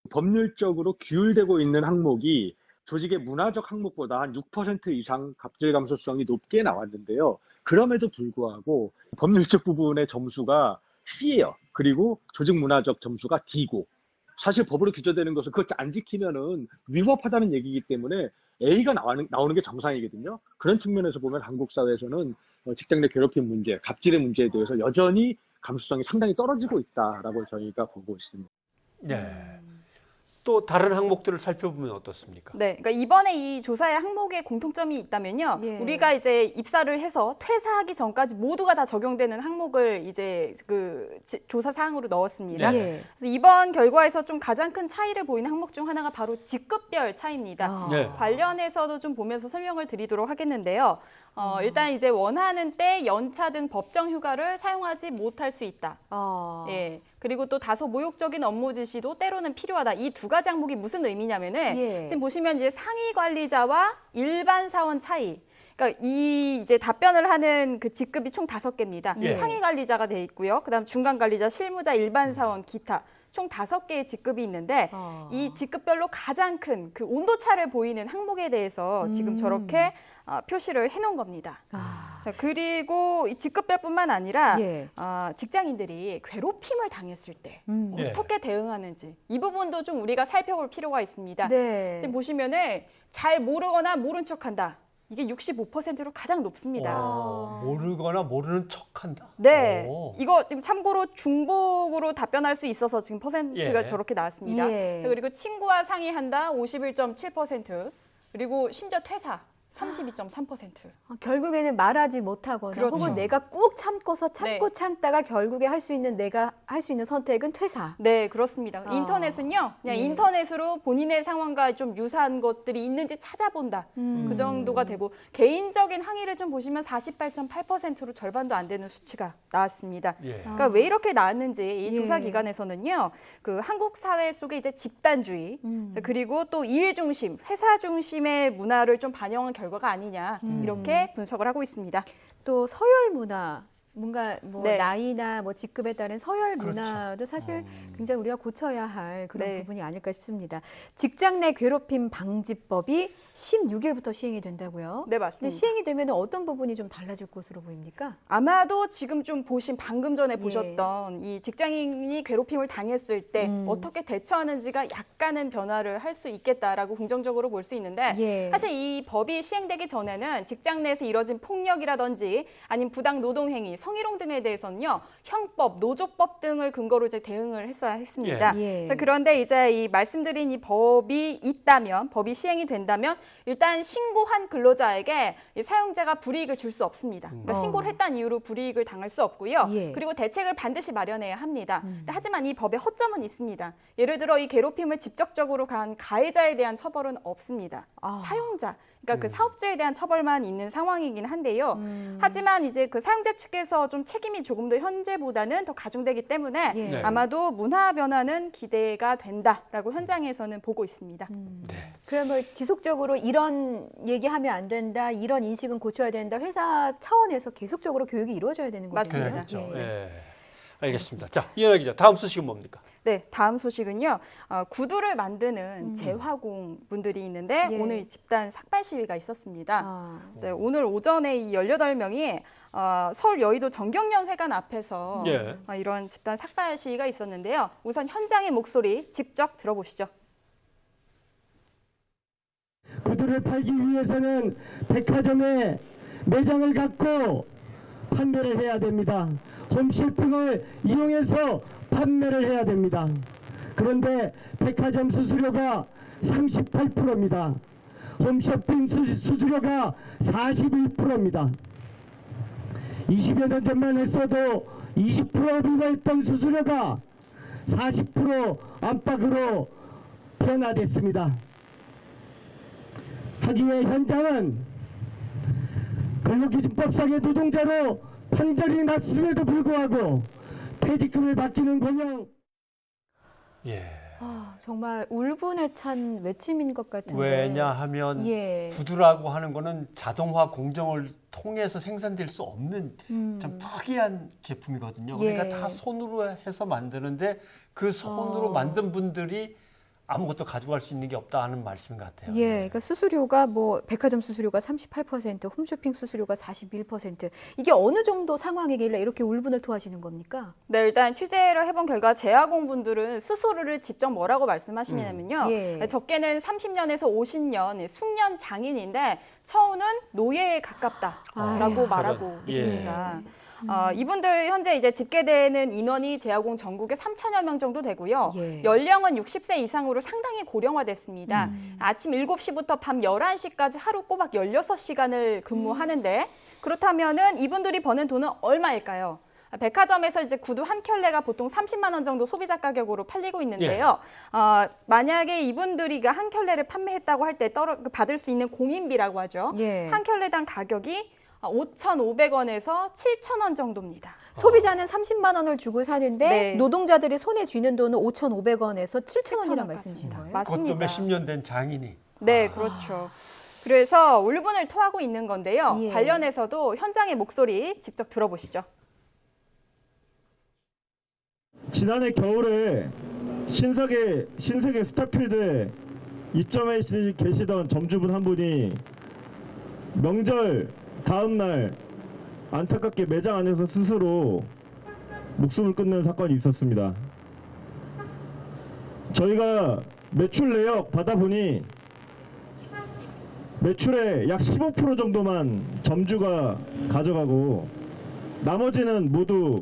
법률적으로 규율되고 있는 항목이 조직의 문화적 항목보다 한 6% 이상 갑질 감소성이 높게 나왔는데요. 그럼에도 불구하고 법률적 부분의 점수가 C예요. 그리고 조직 문화적 점수가 D고, 사실 법으로 규정되는 것을 그걸 안 지키면은 위법하다는 얘기이기 때문에 A가 나오는 게 정상이거든요. 그런 측면에서 보면 한국 사회에서는 직장 내 괴롭힘 문제, 갑질의 문제에 대해서 여전히 감수성이 상당히 떨어지고 있다라고 저희가 보고 있습니다. 네. 또 다른 항목들을 살펴보면 어떻습니까? 네, 그러니까 이번에 이 조사의 항목에 공통점이 있다면요. 예. 우리가 이제 입사를 해서 퇴사하기 전까지 모두가 다 적용되는 항목을 이제 그 조사 사항으로 넣었습니다. 네. 그래서 이번 결과에서 좀 가장 큰 차이를 보이는 항목 중 하나가 바로 직급별 차이입니다. 네. 관련해서도 좀 보면서 설명을 드리도록 하겠는데요. 일단 이제 원하는 때 연차 등 법정 휴가를 사용하지 못할 수 있다. 예. 그리고 또 다소 모욕적인 업무 지시도 때로는 필요하다. 이 두 가지 항목이 무슨 의미냐면은 예. 지금 보시면 이제 상위 관리자와 일반 사원 차이. 그러니까 이 이제 답변을 하는 그 직급이 총 5개입니다. 예. 상위 관리자가 돼 있고요. 그다음 중간 관리자, 실무자, 일반 사원, 기타. 총 5개의 직급이 있는데 이 직급별로 가장 큰 그 온도차를 보이는 항목에 대해서 지금 저렇게 표시를 해놓은 겁니다. 자, 그리고 이 직급별뿐만 아니라 예. 직장인들이 괴롭힘을 당했을 때 예. 어떻게 대응하는지 이 부분도 좀 우리가 살펴볼 필요가 있습니다. 네. 지금 보시면은 잘 모르거나 모른 척한다. 이게 65%로 가장 높습니다. 모르거나 모르는 척한다. 네, 오. 이거 지금 참고로 중복으로 답변할 수 있어서 지금 퍼센트가 예. 저렇게 나왔습니다. 예. 그리고 친구와 상의한다 51.7%, 그리고 심지어 퇴사 32.3%. 결국에는 말하지 못하거나 그렇죠. 혹은 내가 꾹 참고서 참고 네. 참다가 결국에 할 수 있는 내가 할 수 있는 선택은 퇴사. 네, 그렇습니다. 인터넷은요, 그냥 예. 인터넷으로 본인의 상황과 좀 유사한 것들이 있는지 찾아본다. 그 정도가 되고 개인적인 항의를 좀 보시면 48.8%로 절반도 안 되는 수치가 나왔습니다. 예. 그러니까 왜 이렇게 나왔는지 이 예. 조사 기관에서는요, 그 한국 사회 속에 이제 집단주의 그리고 또 일 중심, 회사 중심의 문화를 좀 반영한 결과가 아니냐 이렇게 분석을 하고 있습니다. 또 서열 문화. 뭔가 뭐 네. 나이나 뭐 직급에 따른 서열 그렇죠. 문화도 사실 굉장히 우리가 고쳐야 할 그런 네. 부분이 아닐까 싶습니다. 직장 내 괴롭힘 방지법이 16일부터 시행이 된다고요? 네, 근데 맞습니다. 시행이 되면 어떤 부분이 좀 달라질 것으로 보입니까? 아마도 지금 좀 보신 방금 전에 예. 보셨던 이 직장인이 괴롭힘을 당했을 때 어떻게 대처하는지가 약간은 변화를 할 수 있겠다라고 긍정적으로 볼 수 있는데 예. 사실 이 법이 시행되기 전에는 직장 내에서 이뤄진 폭력이라든지 아니면 부당 노동행위, 성희롱 등에 대해서는요 형법, 노조법 등을 근거로 이제 대응을 했어야 했습니다. 예. 예. 자, 그런데 이제 이 말씀드린 이 법이 있다면, 법이 시행이 된다면 일단 신고한 근로자에게 이 사용자가 불이익을 줄 수 없습니다. 그러니까 신고를 했다는 이유로 불이익을 당할 수 없고요. 예. 그리고 대책을 반드시 마련해야 합니다. 하지만 이 법에 허점은 있습니다. 예를 들어 이 괴롭힘을 직접적으로 가한 가해자에 대한 처벌은 없습니다. 사용자, 그러니까 그 사업주에 대한 처벌만 있는 상황이긴 한데요. 하지만 이제 그 사용자 측에서 좀 책임이 조금 더 현재보다는 더 가중되기 때문에 예. 네. 아마도 문화 변화는 기대가 된다라고 현장에서는 보고 있습니다. 네. 그럼 뭐 지속적으로 이런 얘기하면 안 된다, 이런 인식은 고쳐야 된다. 회사 차원에서 계속적으로 교육이 이루어져야 되는 거죠. 맞습니다. 그렇죠. 예. 예. 알겠습니다. 자, 이현아 기자, 다음 소식은 뭡니까? 네, 다음 소식은요. 구두를 만드는 재화공 분들이 있는데 예. 오늘 집단 삭발 시위가 있었습니다. 아. 네, 오늘 오전에 이 18명이 서울 여의도 정경련회관 앞에서 예. 이런 집단 삭발 시위가 있었는데요. 우선 현장의 목소리 직접 들어보시죠. 구두를 팔기 위해서는 백화점에 매장을 갖고 판매를 해야 됩니다. 홈쇼핑을 이용해서 판매를 해야 됩니다. 그런데 백화점 수수료가 38%입니다. 홈쇼핑 수수료가 41%입니다. 20여 년 전만 했어도 20% 불과했던 수수료가 40% 안팎으로 변화됐습니다. 하기에 현장은 근로기준법상의 노동자로 판결이 났음에도 불구하고 퇴직금을 받기는커녕 예. 정말 울분에 찬 외침인 것 같은데. 왜냐하면 예. 구두라고 하는 거는 자동화 공정을 통해서 생산될 수 없는 좀 특이한 제품이거든요. 그러니까 예. 다 손으로 해서 만드는데 그 손으로 만든 분들이 아무것도 가져갈 수 있는 게 없다는 말씀인 것 같아요. 예, 그러니까 수수료가 뭐 백화점 수수료가 38%, 홈쇼핑 수수료가 41%. 이게 어느 정도 상황이길래 이렇게 울분을 토하시는 겁니까? 네, 일단 취재를 해본 결과 재화공분들은 스스로를 직접 뭐라고 말씀하시냐면요. 예. 적게는 30년에서 50년 숙련 장인인데 처우는 노예에 가깝다라고 말하고 예. 있습니다. 이분들 현재 이제 집계되는 인원이 재화공 전국에 3천여 명 정도 되고요. 예. 연령은 60세 이상으로 상당히 고령화됐습니다. 아침 7시부터 밤 11시까지 하루 꼬박 16시간을 근무하는데 그렇다면은 이분들이 버는 돈은 얼마일까요? 백화점에서 이제 구두 한 켤레가 보통 30만 원 정도 소비자 가격으로 팔리고 있는데요. 만약에 이분들이 한 켤레를 판매했다고 할 때 받을 수 있는 공인비라고 하죠. 예. 한 켤레당 가격이 5,500원에서 7,000원 정도입니다. 소비자는 30만 원을 주고 사는데 네. 노동자들이 손에 쥐는 돈은 5,500원에서 7,000원이라는 말씀이신 거예요? 맞습니다. 그것도 몇십 년 된 장인이. 네, 그렇죠. 그래서 울분을 토하고 있는 건데요. 예. 관련해서도 현장의 목소리 직접 들어보시죠. 지난해 겨울에 신세계 스타필드에 입점해 계시던 점주분 한 분이 명절 다음 날 안타깝게 매장 안에서 스스로 목숨을 끊는 사건이 있었습니다. 저희가 매출 내역 받아보니 매출의 약 15% 정도만 점주가 가져가고 나머지는 모두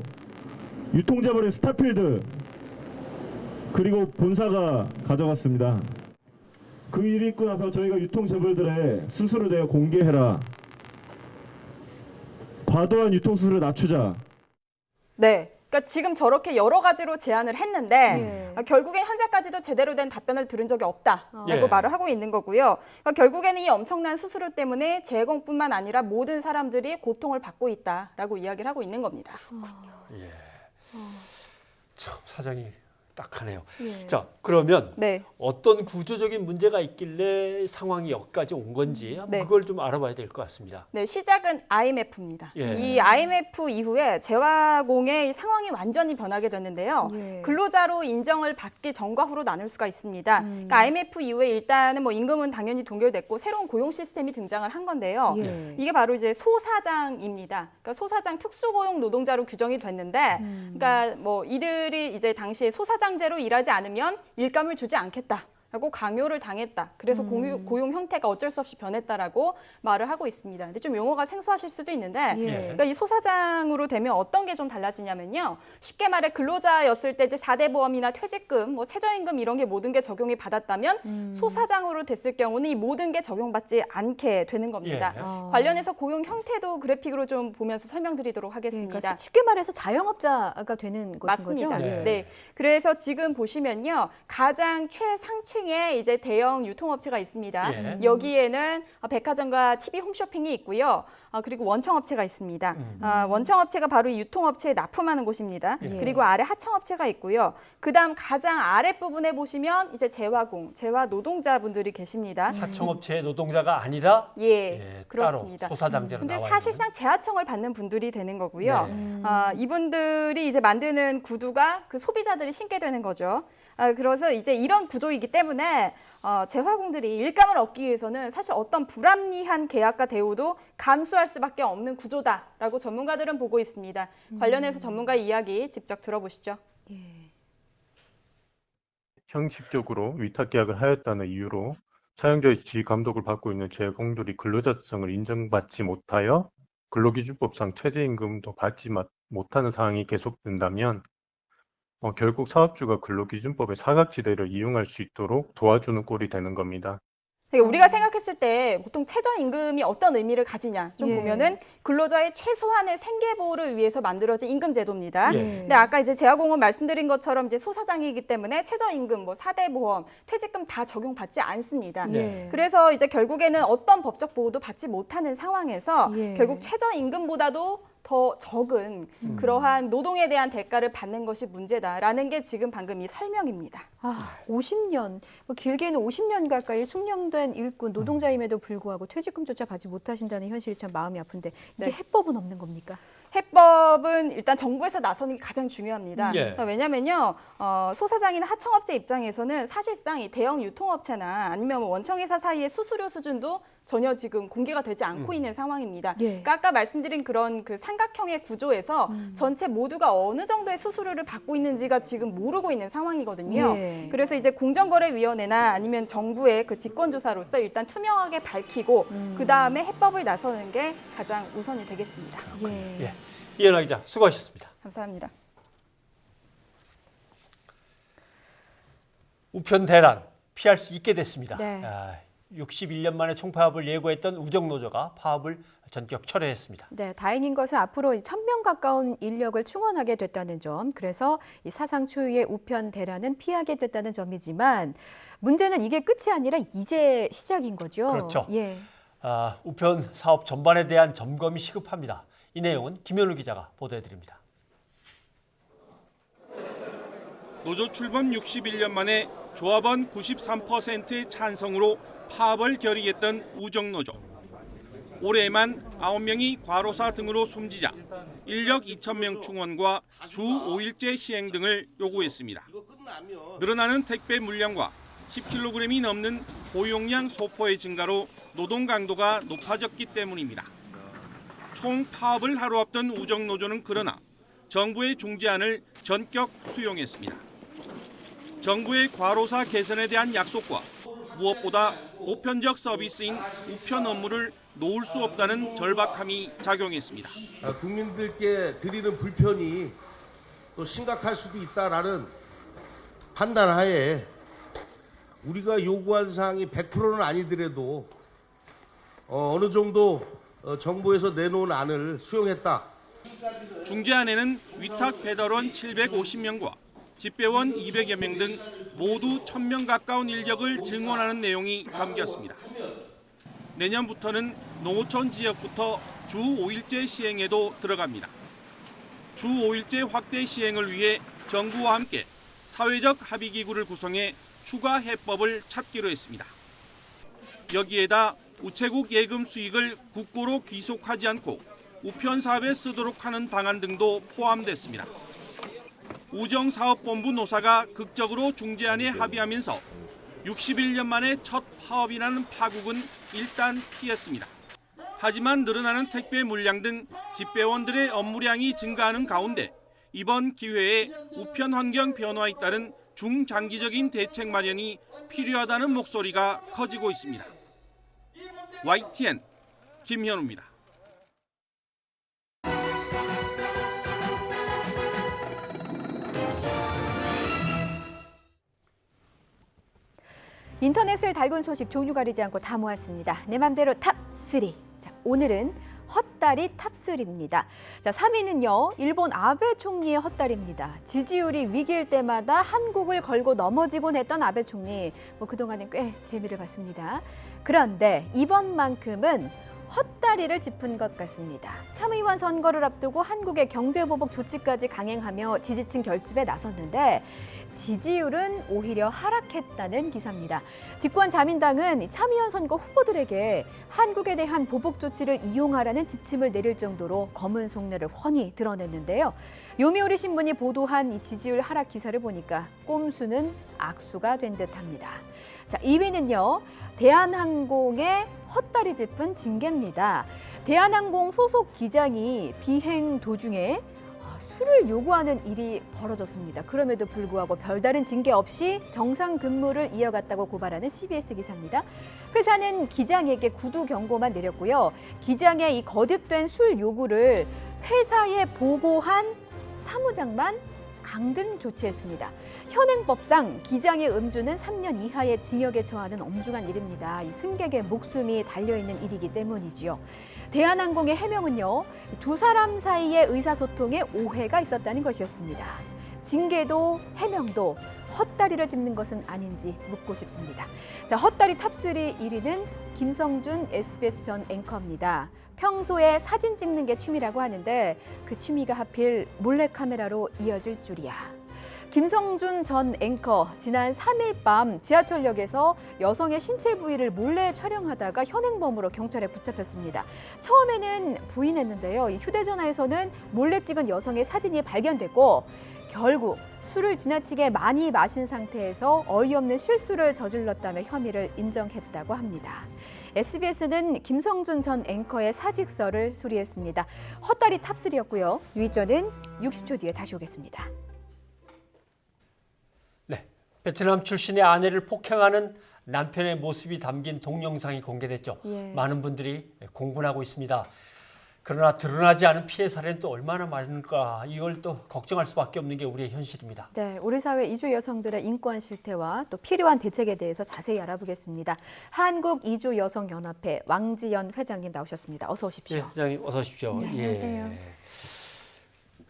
유통재벌의 스타필드 그리고 본사가 가져갔습니다. 그 일이 있고 나서 저희가 유통재벌들의 수수료 내역 공개해라. 과도한 유통 수수료 낮추자. 네. 그러니까 지금 저렇게 여러 가지로 제안을 했는데 결국엔 현재까지도 제대로 된 답변을 들은 적이 없다라고 예. 말을 하고 있는 거고요. 그러니까 결국에는 이 엄청난 수수료 때문에 재공뿐만 아니라 모든 사람들이 고통을 받고 있다라고 이야기를 하고 있는 겁니다. 예. 참 사정이 딱하네요. 예. 자, 그러면 네. 어떤 구조적인 문제가 있길래 상황이 여기까지 온 건지 한번 네. 그걸 좀 알아봐야 될 것 같습니다. 네, 시작은 IMF입니다. 예. 이 IMF 이후에 재화공의 상황이 완전히 변하게 됐는데요. 근로자로 인정을 받기 전과 후로 나눌 수가 있습니다. 그러니까 IMF 이후에 일단은 뭐 임금은 당연히 동결됐고 새로운 고용 시스템이 등장을 한 건데요. 예. 이게 바로 이제 소사장입니다. 그러니까 소사장 특수고용 노동자로 규정이 됐는데, 그러니까 뭐 이들이 이제 당시에 소사장제로 일하지 않으면 일감을 주지 않겠다. 라고 강요를 당했다. 그래서 고용 형태가 어쩔 수 없이 변했다라고 말을 하고 있습니다. 근데 좀 용어가 생소하실 수도 있는데, 그러니까 이 소사장으로 되면 어떤 게 좀 달라지냐면요. 쉽게 말해 근로자였을 때 이제 4대 보험이나 퇴직금, 뭐 최저임금 이런 게 모든 게 적용이 받았다면 소사장으로 됐을 경우는 이 모든 게 적용받지 않게 되는 겁니다. 예. 관련해서 고용 형태도 그래픽으로 좀 보면서 설명드리도록 하겠습니다. 그러니까 쉽게 말해서 자영업자가 되는 것인 맞습니다. 거죠? 네. 그래서 지금 보시면요. 가장 최상층에 이제 대형 유통업체가 있습니다. 예. 여기에는 백화점과 TV 홈쇼핑이 있고요. 그리고 원청업체가 있습니다. 원청업체가 바로 이 유통업체에 납품하는 곳입니다. 예. 그리고 아래 하청업체가 있고요. 그다음 가장 아랫부분에 보시면 이제 재화공, 재화 노동자분들이 계십니다. 하청업체의 노동자가 아니라 예, 그렇습니다. 따로 소사장제로 근데 나와 사실상 재하청을 받는 분들이 되는 거고요. 이분들이 이제 만드는 구두가 그 소비자들이 신게 되는 거죠. 그래서 이제 이런 구조이기 때문에 재화공들이 일감을 얻기 위해서는 사실 어떤 불합리한 계약과 대우도 감수할 수밖에 없는 구조다라고 전문가들은 보고 있습니다. 관련해서 전문가 이야기 직접 들어보시죠. 형식적으로 위탁계약을 하였다는 이유로 사용자의 지휘 감독을 받고 있는 재공들이 근로자성을 인정받지 못하여 근로기준법상 최저임금도 받지 못하는 상황이 계속된다면 결국 사업주가 근로기준법의 사각지대를 이용할 수 있도록 도와주는 꼴이 되는 겁니다. 그러니까 우리가 생각했을 때 보통 최저임금이 어떤 의미를 가지냐 좀 예. 보면은 근로자의 최소한의 생계보호를 위해서 만들어진 임금제도입니다. 예. 근데 아까 이제 재화공은 말씀드린 것처럼 이제 소사장이기 때문에 최저임금, 뭐 4대 보험, 퇴직금 다 적용받지 않습니다. 예. 그래서 이제 결국에는 어떤 법적 보호도 받지 못하는 상황에서 예. 결국 최저임금보다도 더 적은 그러한 노동에 대한 대가를 받는 것이 문제다라는 게 지금 방금 이 설명입니다. 50년, 뭐 길게는 50년 가까이 숙련된 일꾼 노동자임에도 불구하고 퇴직금조차 받지 못하신다는 현실이 참 마음이 아픈데 이게 네. 해법은 없는 겁니까? 해법은 일단 정부에서 나서는 게 가장 중요합니다. 예. 왜냐면요, 소사장이나 하청업체 입장에서는 사실상 이 대형 유통업체나 아니면 뭐 원청회사 사이의 수수료 수준도 전혀 지금 공개가 되지 않고 있는 상황입니다. 예. 그러니까 아까 말씀드린 그런 그 삼각형의 구조에서 전체 모두가 어느 정도의 수수료를 받고 있는지가 지금 모르고 있는 상황이거든요. 예. 그래서 이제 공정거래위원회나 아니면 정부의 그 직권조사로서 일단 투명하게 밝히고 그 다음에 해법을 나서는 게 가장 우선이 되겠습니다. 예. 예. 이현아 기자 수고하셨습니다. 감사합니다. 우편 대란 피할 수 있게 됐습니다. 네. 61년 만에 총파업을 예고했던 우정노조가 파업을 전격 철회했습니다. 네, 다행인 것은 앞으로 1,000명 가까운 인력을 충원하게 됐다는 점, 그래서 이 사상 초유의 우편 대란은 피하게 됐다는 점이지만 문제는 이게 끝이 아니라 이제 시작인 거죠. 그렇죠. 예. 우편 사업 전반에 대한 점검이 시급합니다. 이 내용은 김현우 기자가 보도해드립니다. 노조 출범 61년 만에 조합원 93%의 찬성으로 파업을 결의했던 우정노조. 올해에만 9명이 과로사 등으로 숨지자 인력 2,000명 충원과 주 5일제 시행 등을 요구했습니다. 늘어나는 택배 물량과 10kg이 넘는 고용량 소포의 증가로 노동 강도가 높아졌기 때문입니다. 총 파업을 하루 앞둔 우정노조는 그러나 정부의 중재안을 전격 수용했습니다. 정부의 과로사 개선에 대한 약속과 무엇보다 보편적 서비스인 우편 업무를 놓을 수 없다는 절박함이 작용했습니다. 국민들께 드리는 불편이 또 심각할 수도 있다라는 판단하에 우리가 요구한 사항이 100%는 아니더라도 어느 정도 정부에서 내놓은 안을 수용했다. 중재안에는 위탁 배달원 750명과 집배원 200여 명 등 모두 1,000명 가까운 인력을 증원하는 내용이 담겼습니다. 내년부터는 농어촌 지역부터 주 5일제 시행에도 들어갑니다. 주 5일제 확대 시행을 위해 정부와 함께 사회적 합의기구를 구성해 추가 해법을 찾기로 했습니다. 여기에다 우체국 예금 수익을 국고로 귀속하지 않고 우편 사업에 쓰도록 하는 방안 등도 포함됐습니다. 우정사업본부 노사가 극적으로 중재안에 합의하면서 61년 만에 첫 파업이라는 파국은 일단 피했습니다. 하지만 늘어나는 택배 물량 등 집배원들의 업무량이 증가하는 가운데 이번 기회에 우편 환경 변화에 따른 중장기적인 대책 마련이 필요하다는 목소리가 커지고 있습니다. YTN 김현우입니다. 인터넷을 달군 소식 종류 가리지 않고 다 모았습니다. 내 맘대로 탑3. 자, 오늘은 헛다리 탑3입니다. 자, 3위는요. 일본 아베 총리의 헛다리입니다. 지지율이 위기일 때마다 한국을 걸고 넘어지곤 했던 아베 총리. 그동안은 꽤 재미를 봤습니다. 그런데 이번만큼은 헛다리를 짚은 것 같습니다. 참의원 선거를 앞두고 한국의 경제보복 조치까지 강행하며 지지층 결집에 나섰는데 지지율은 오히려 하락했다는 기사입니다. 집권자민당은 참의원 선거 후보들에게 한국에 대한 보복 조치를 이용하라는 지침을 내릴 정도로 검은 속내를 훤히 드러냈는데요. 요미우리 신문이 보도한 이 지지율 하락 기사를 보니까 꼼수는 악수가 된 듯합니다. 자, 2위는요. 대한항공의 헛다리 짚은 징계입니다. 대한항공 소속 기장이 비행 도중에 술을 요구하는 일이 벌어졌습니다. 그럼에도 불구하고 별다른 징계 없이 정상 근무를 이어갔다고 고발하는 CBS 기사입니다. 회사는 기장에게 구두 경고만 내렸고요. 기장의 이 거듭된 술 요구를 회사에 보고한 사무장만 강등 조치했습니다. 현행법상 기장의 음주는 3년 이하의 징역에 처하는 엄중한 일입니다. 이 승객의 목숨이 달려있는 일이기 때문이지요. 대한항공의 해명은요. 두 사람 사이의 의사소통에 오해가 있었다는 것이었습니다. 징계도 해명도 헛다리를 짚는 것은 아닌지 묻고 싶습니다. 자, 헛다리 탑3 1위는 김성준 SBS 전 앵커입니다. 평소에 사진 찍는 게 취미라고 하는데 그 취미가 하필 몰래카메라로 이어질 줄이야. 김성준 전 앵커 지난 3일 밤 지하철역에서 여성의 신체 부위를 몰래 촬영하다가 현행범으로 경찰에 붙잡혔습니다. 처음에는 부인했는데요. 이 휴대전화에서는 몰래 찍은 여성의 사진이 발견됐고 결국 술을 지나치게 많이 마신 상태에서 어이없는 실수를 저질렀다며 혐의를 인정했다고 합니다. SBS는 김성준 전 앵커의 사직서를 수리했습니다. 헛다리 탑3였고요. 유이전은 60초 뒤에 다시 오겠습니다. 네, 베트남 출신의 아내를 폭행하는 남편의 모습이 담긴 동영상이 공개됐죠. 예. 많은 분들이 공분하고 있습니다. 그러나 드러나지 않은 피해 사례는 또 얼마나 많을까, 이걸 또 걱정할 수밖에 없는 게 우리의 현실입니다. 네, 우리 사회 이주 여성들의 인권 실태와 또 필요한 대책에 대해서 자세히 알아보겠습니다. 한국이주여성연합회 왕지연 회장님 나오셨습니다. 어서 오십시오. 예, 회장님 어서 오십시오. 네, 안녕하세요.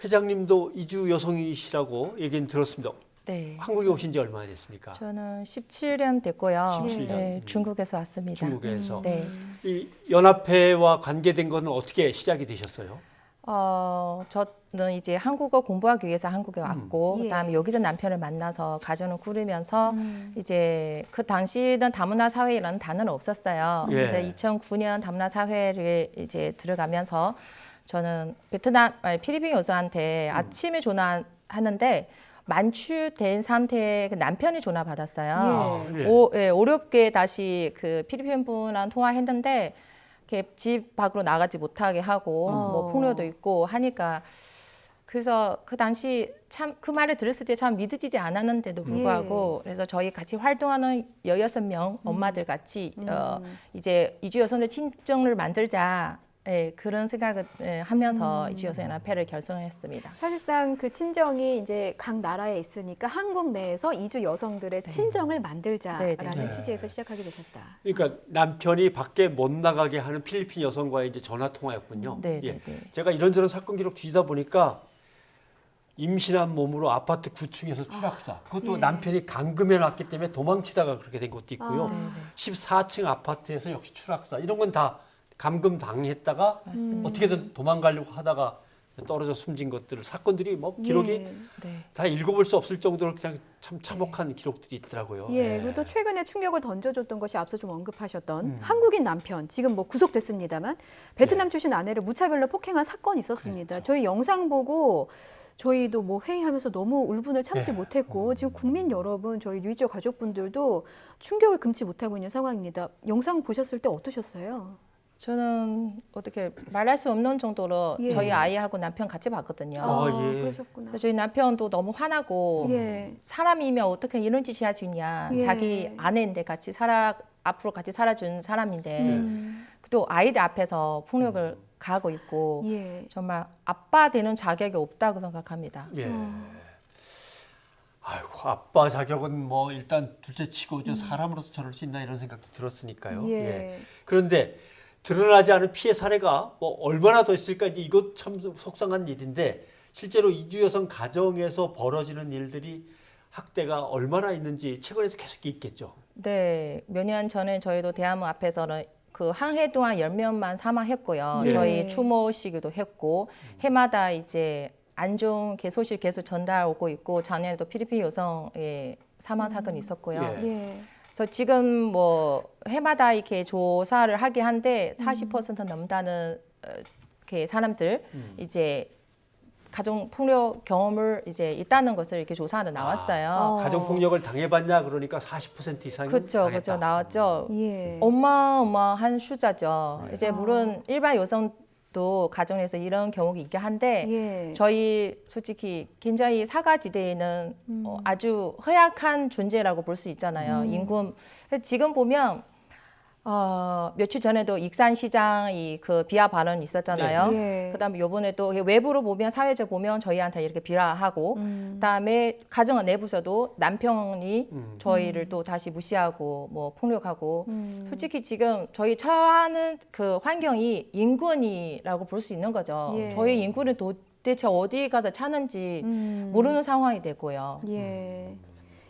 회장님도 이주 여성이시라고 얘기는 들었습니다. 네. 한국에 오신 지 얼마나 됐습니까? 저는 17년 됐고요. 17년. 네, 중국에서 왔습니다. 중국에서. 네. 이 연합회와 관계된 거는 어떻게 시작이 되셨어요? 저는 이제 한국어 공부하기 위해서 한국에 왔고 예. 그다음에 여기서 남편을 만나서 가정을 꾸리면서 이제 그 당시는 다문화 사회라는 단어는 없었어요. 예. 이제 2009년 다문화 사회를 이제 들어가면서 저는 필리핀 여성한테 아침에 전화하는데 만취된 상태의 그 남편이 전화 받았어요. 예. 어렵게 다시 그 필리핀 분랑 통화했는데 집 밖으로 나가지 못하게 하고 뭐 폭력도 있고 하니까 그래서 그 당시 참 그 말을 들었을 때 참 믿어지지 않았는데도 불구하고 그래서 저희 같이 활동하는 16명 엄마들 같이 이제 이주 여성들 친정을 만들자. 예, 그런 생각을 하면서 이주여성연합회를 결성했습니다. 사실상 그 친정이 이제 각 나라에 있으니까 한국 내에서 이주 여성들의 친정을 만들자라는 취지에서 시작하게 되셨다. 그러니까 남편이 밖에 못 나가게 하는 필리핀 여성과의 이제 전화 통화였군요. 예. 제가 이런저런 사건 기록 뒤지다 보니까 임신한 몸으로 아파트 9층에서 추락사. 그것도 남편이 감금해 놨기 때문에 도망치다가 그렇게 된 것도 있고요. 14층 아파트에서 역시 추락사. 이런 건 다 감금 당했다가 어떻게든 도망가려고 하다가 떨어져 숨진 것들, 사건들이 뭐 기록이 다 읽어볼 수 없을 정도로 그냥 참 참혹한 기록들이 있더라고요. 예, 그리고 또 최근에 충격을 던져줬던 것이 앞서 좀 언급하셨던 한국인 남편, 지금 뭐 구속됐습니다만 베트남 출신 아내를 무차별로 폭행한 사건이 있었습니다. 그렇죠. 저희 영상 보고 저희도 뭐 회의하면서 너무 울분을 참지 못했고 지금 국민 여러분, 저희 유이조 가족분들도 충격을 금치 못하고 있는 상황입니다. 영상 보셨을 때 어떠셨어요? 저는 어떻게 말할 수 없는 정도로 저희 아이하고 남편 같이 봤거든요. 그러셨구나. 그래서 저희 남편도 너무 화나고 사람이면 어떻게 이런 짓이 할 수 있냐. 자기 아내인데 같이 앞으로 같이 살아준 사람인데 또 아이들 앞에서 폭력을 가하고 있고 정말 아빠 되는 자격이 없다고 생각합니다. 아이고, 아빠 자격은 뭐 일단 둘째치고 저 사람으로서 저럴 수 있나 이런 생각도 들었으니까요. 그런데 드러나지 않은 피해 사례가 뭐 얼마나 더 있을까, 이제 이것 참 속상한 일인데 실제로 이주 여성 가정에서 벌어지는 일들이 학대가 얼마나 있는지 최근에도 계속 있겠죠. 네, 몇 년 전에 저희도 대학원 앞에서는 그 한 해 동안 10명만 사망했고요. 저희 추모 시기도 했고 해마다 이제 안 좋은 소식 계속 전달 오고 있고 작년에도 필리핀 여성의 사망 사건이 있었고요. 그래서 지금 뭐 해마다 이렇게 조사를 하게 한데 40% 넘다는 사람들 이제 가정 폭력 경험을 이제 있다는 것을 이렇게 조사로 나왔어요. 가정 폭력을 당해봤냐 그러니까 40% 이상이 그렇죠, 나왔죠. 어마어마한 숫자죠. 이제 물론 일반 여성도 가정에서 이런 경우가 있긴 한데 저희 솔직히 굉장히 사각지대에는 아주 허약한 존재라고 볼 수 있잖아요. 임금. 지금 보면 며칠 전에도 익산시장이 그 비하 발언 있었잖아요. 그다음에 이번에도 외부로 보면 사회적 보면 저희한테 이렇게 비하하고 그다음에 가정 내부에서도 남편이 저희를 또 다시 무시하고 뭐 폭력하고 솔직히 지금 저희 처하는 그 환경이 인권이라고 볼 수 있는 거죠. 저희 인권은 도대체 어디 가서 찾는지 모르는 상황이 되고요.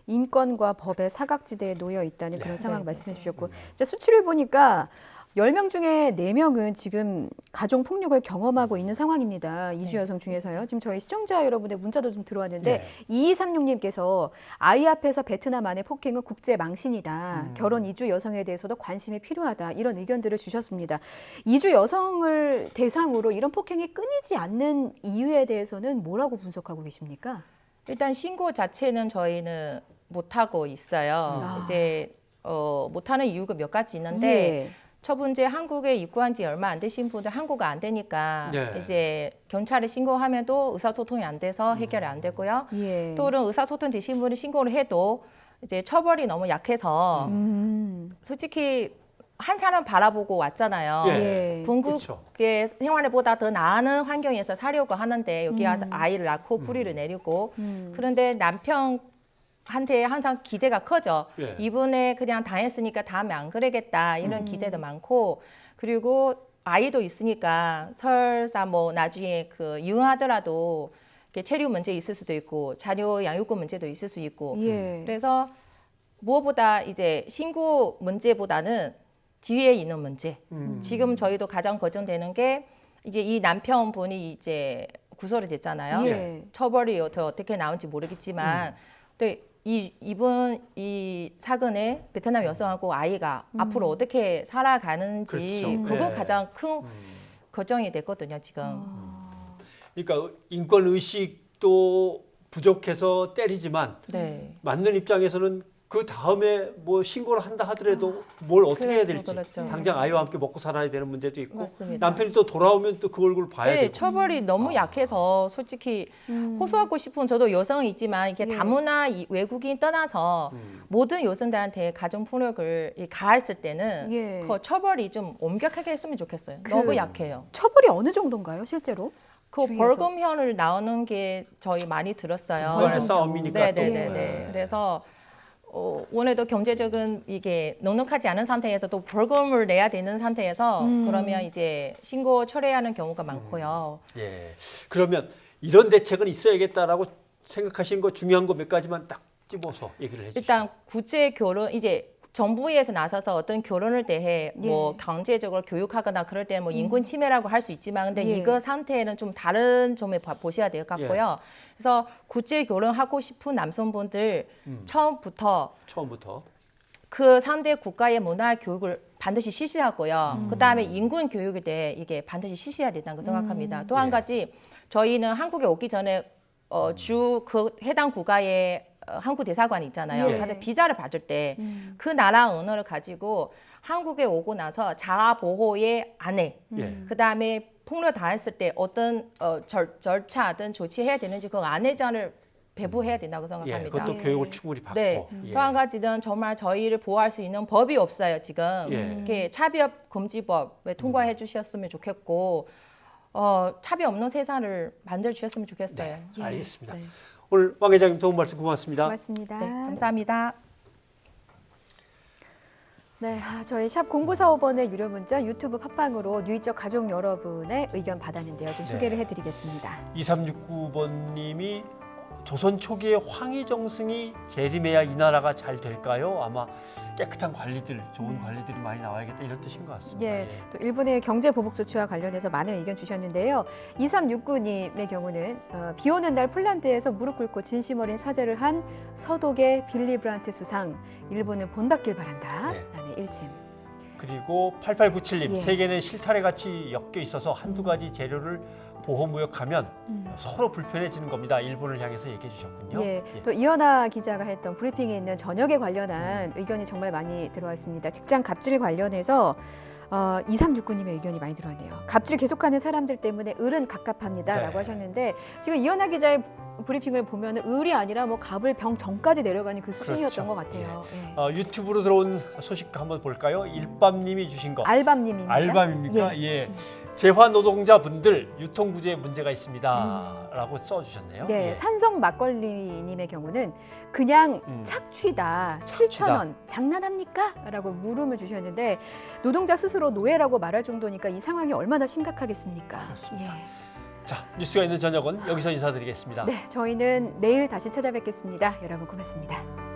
인권과 법의 사각지대에 놓여 있다는 그런 상황 말씀해 주셨고, 수치를 보니까 10명 중에 4명은 지금 가정 폭력을 경험하고 있는 상황입니다. 이주 여성 중에서요. 지금 저희 시청자 여러분의 문자도 좀 들어왔는데 2236님께서 아이 앞에서 베트남 안의 폭행은 국제 망신이다. 결혼 이주 여성에 대해서도 관심이 필요하다. 이런 의견들을 주셨습니다. 이주 여성을 대상으로 이런 폭행이 끊이지 않는 이유에 대해서는 뭐라고 분석하고 계십니까? 일단 신고 자체는 저희는 못하고 있어요. 이제 못하는 이유가 몇 가지 있는데 첫 번째 한국에 입국한 지 얼마 안 되신 분들 한국어 안 되니까 이제 경찰에 신고하면 또 의사소통이 안 돼서 해결이 안 되고요. 또는 의사소통 되신 분이 신고를 해도 이제 처벌이 너무 약해서 솔직히 한 사람 바라보고 왔잖아요. 본국의 생활보다 더 나은 환경에서 살려고 하는데 여기 와서 아이를 낳고 뿌리를 내리고 그런데 남편한테 항상 기대가 커져. 이번에 그냥 당했으니까 다음에 안 그러겠다 이런 기대도 많고 그리고 아이도 있으니까 설사 뭐 나중에 그 이혼하더라도 체류 문제 있을 수도 있고 자녀 양육권 문제도 있을 수 있고 그래서 무엇보다 이제 신고 문제보다는 뒤에 있는 문제. 지금 저희도 가장 걱정되는 게 이제 이 남편분이 이제 구속이 됐잖아요. 처벌이 어떻게 나올지 모르겠지만 또 이 사건에 베트남 여성하고 아이가 앞으로 어떻게 살아가는지 그거 가장 큰 걱정이 됐거든요, 지금. 그러니까 인권 의식도 부족해서 때리지만 맞는 입장에서는 그 다음에 뭐 신고를 한다 하더라도 뭘 어떻게 해야 될지 당장 아이와 함께 먹고 살아야 되는 문제도 있고 맞습니다. 남편이 또 돌아오면 또 그 얼굴 봐야 되고 처벌이 너무 약해서 솔직히 호소하고 싶은 저도 여성이지만 이게 다문화 외국인 떠나서 모든 여성들한테 가정폭력을 가했을 때는 그 처벌이 좀 엄격하게 했으면 좋겠어요. 너무 약해요. 처벌이 어느 정도인가요, 실제로? 그 벌금형을 나오는 게 저희 많이 들었어요. 그간의 싸움이니까 네네네. 그래서 오늘도 경제적인 이게 넉넉하지 않은 상태에서 또 벌금을 내야 되는 상태에서 그러면 이제 신고 철회하는 경우가 많고요. 그러면 이런 대책은 있어야겠다라고 생각하신 거 중요한 거 몇 가지만 딱 집어서 얘기를 해주시죠. 일단 국제 결혼 이제 정부에서 나서서 어떤 결혼을 대해 뭐 강제적으로 교육하거나 그럴 때는 뭐 인권 침해라고 할 수 있지만 근데 이거 상태는 좀 다른 점에 보셔야 될 것 같고요. 그래서 국제 결혼하고 싶은 남성분들 처음부터 그 상대 국가의 문화 교육을 반드시 실시하고요. 그다음에 인권 교육에 대해 이게 반드시 실시해야 된다고 생각합니다. 또 한 가지 저희는 한국에 오기 전에 그 해당 국가의 한국 대사관이 있잖아요. 가서 비자를 받을 때 그 나라 언어를 가지고 한국에 오고 나서 자아 보호의 안내, 그다음에 폭력 당했을 때 어떤 절차든 조치해야 되는지 그 안내자를 배부해야 된다고 생각합니다. 그것도 교육을 충분히 받고. 또 한 가지는 정말 저희를 보호할 수 있는 법이 없어요. 지금 이렇게 차별 금지법에 통과해 주셨으면 좋겠고 차별 없는 세상을 만들어 주셨으면 좋겠어요. 알겠습니다. 오늘 왕 회장님 도움 말씀 고맙습니다. 고맙습니다. 감사합니다. 네, 저희 샵 0945번의 유료 문자 유튜브 팟빵으로 누이적 가족 여러분의 의견 받았는데요. 좀 소개를 해드리겠습니다. 2369번님이 조선 초기에 황희정승이 재림해야 이 나라가 잘 될까요? 아마 깨끗한 관리들, 좋은 관리들이 많이 나와야겠다 이런 뜻인 것 같습니다. 또 일본의 경제 보복 조치와 관련해서 많은 의견 주셨는데요. 2369님의 경우는 비 오는 날 폴란드에서 무릎 꿇고 진심 어린 사죄를 한 서독의 빌리 브란트 수상, 일본은 본받길 바란다 라는 일침. 그리고 8897님, 세계는 실타래 같이 엮여 있어서 한두 가지 재료를 보호무역하면 서로 불편해지는 겁니다. 일본을 향해서 얘기해 주셨군요. 또 이현아 기자가 했던 브리핑에 있는 전역에 관련한 의견이 정말 많이 들어왔습니다. 직장 갑질 관련해서 2369님의 의견이 많이 들어왔네요. 갑질 계속하는 사람들 때문에 을은 갑갑합니다라고 하셨는데 지금 이현아 기자의 브리핑을 보면 을이 아니라 뭐 갑을 병 전까지 내려가는 그 수준이었던 것 같아요. 유튜브로 들어온 소식 한번 볼까요? 일밤님이 주신 거. 알밤님입니다. 알밤입니까? 재화 노동자분들 유통구조에 문제가 있습니다라고 써주셨네요. 산성 막걸리님의 경우는 그냥 착취다. 7,000원 장난합니까? 라고 물음을 주셨는데 노동자 스스로 노예라고 말할 정도니까 이 상황이 얼마나 심각하겠습니까? 그렇습니다. 자, 뉴스가 있는 저녁은 여기서 인사드리겠습니다. 저희는 내일 다시 찾아뵙겠습니다. 여러분 고맙습니다.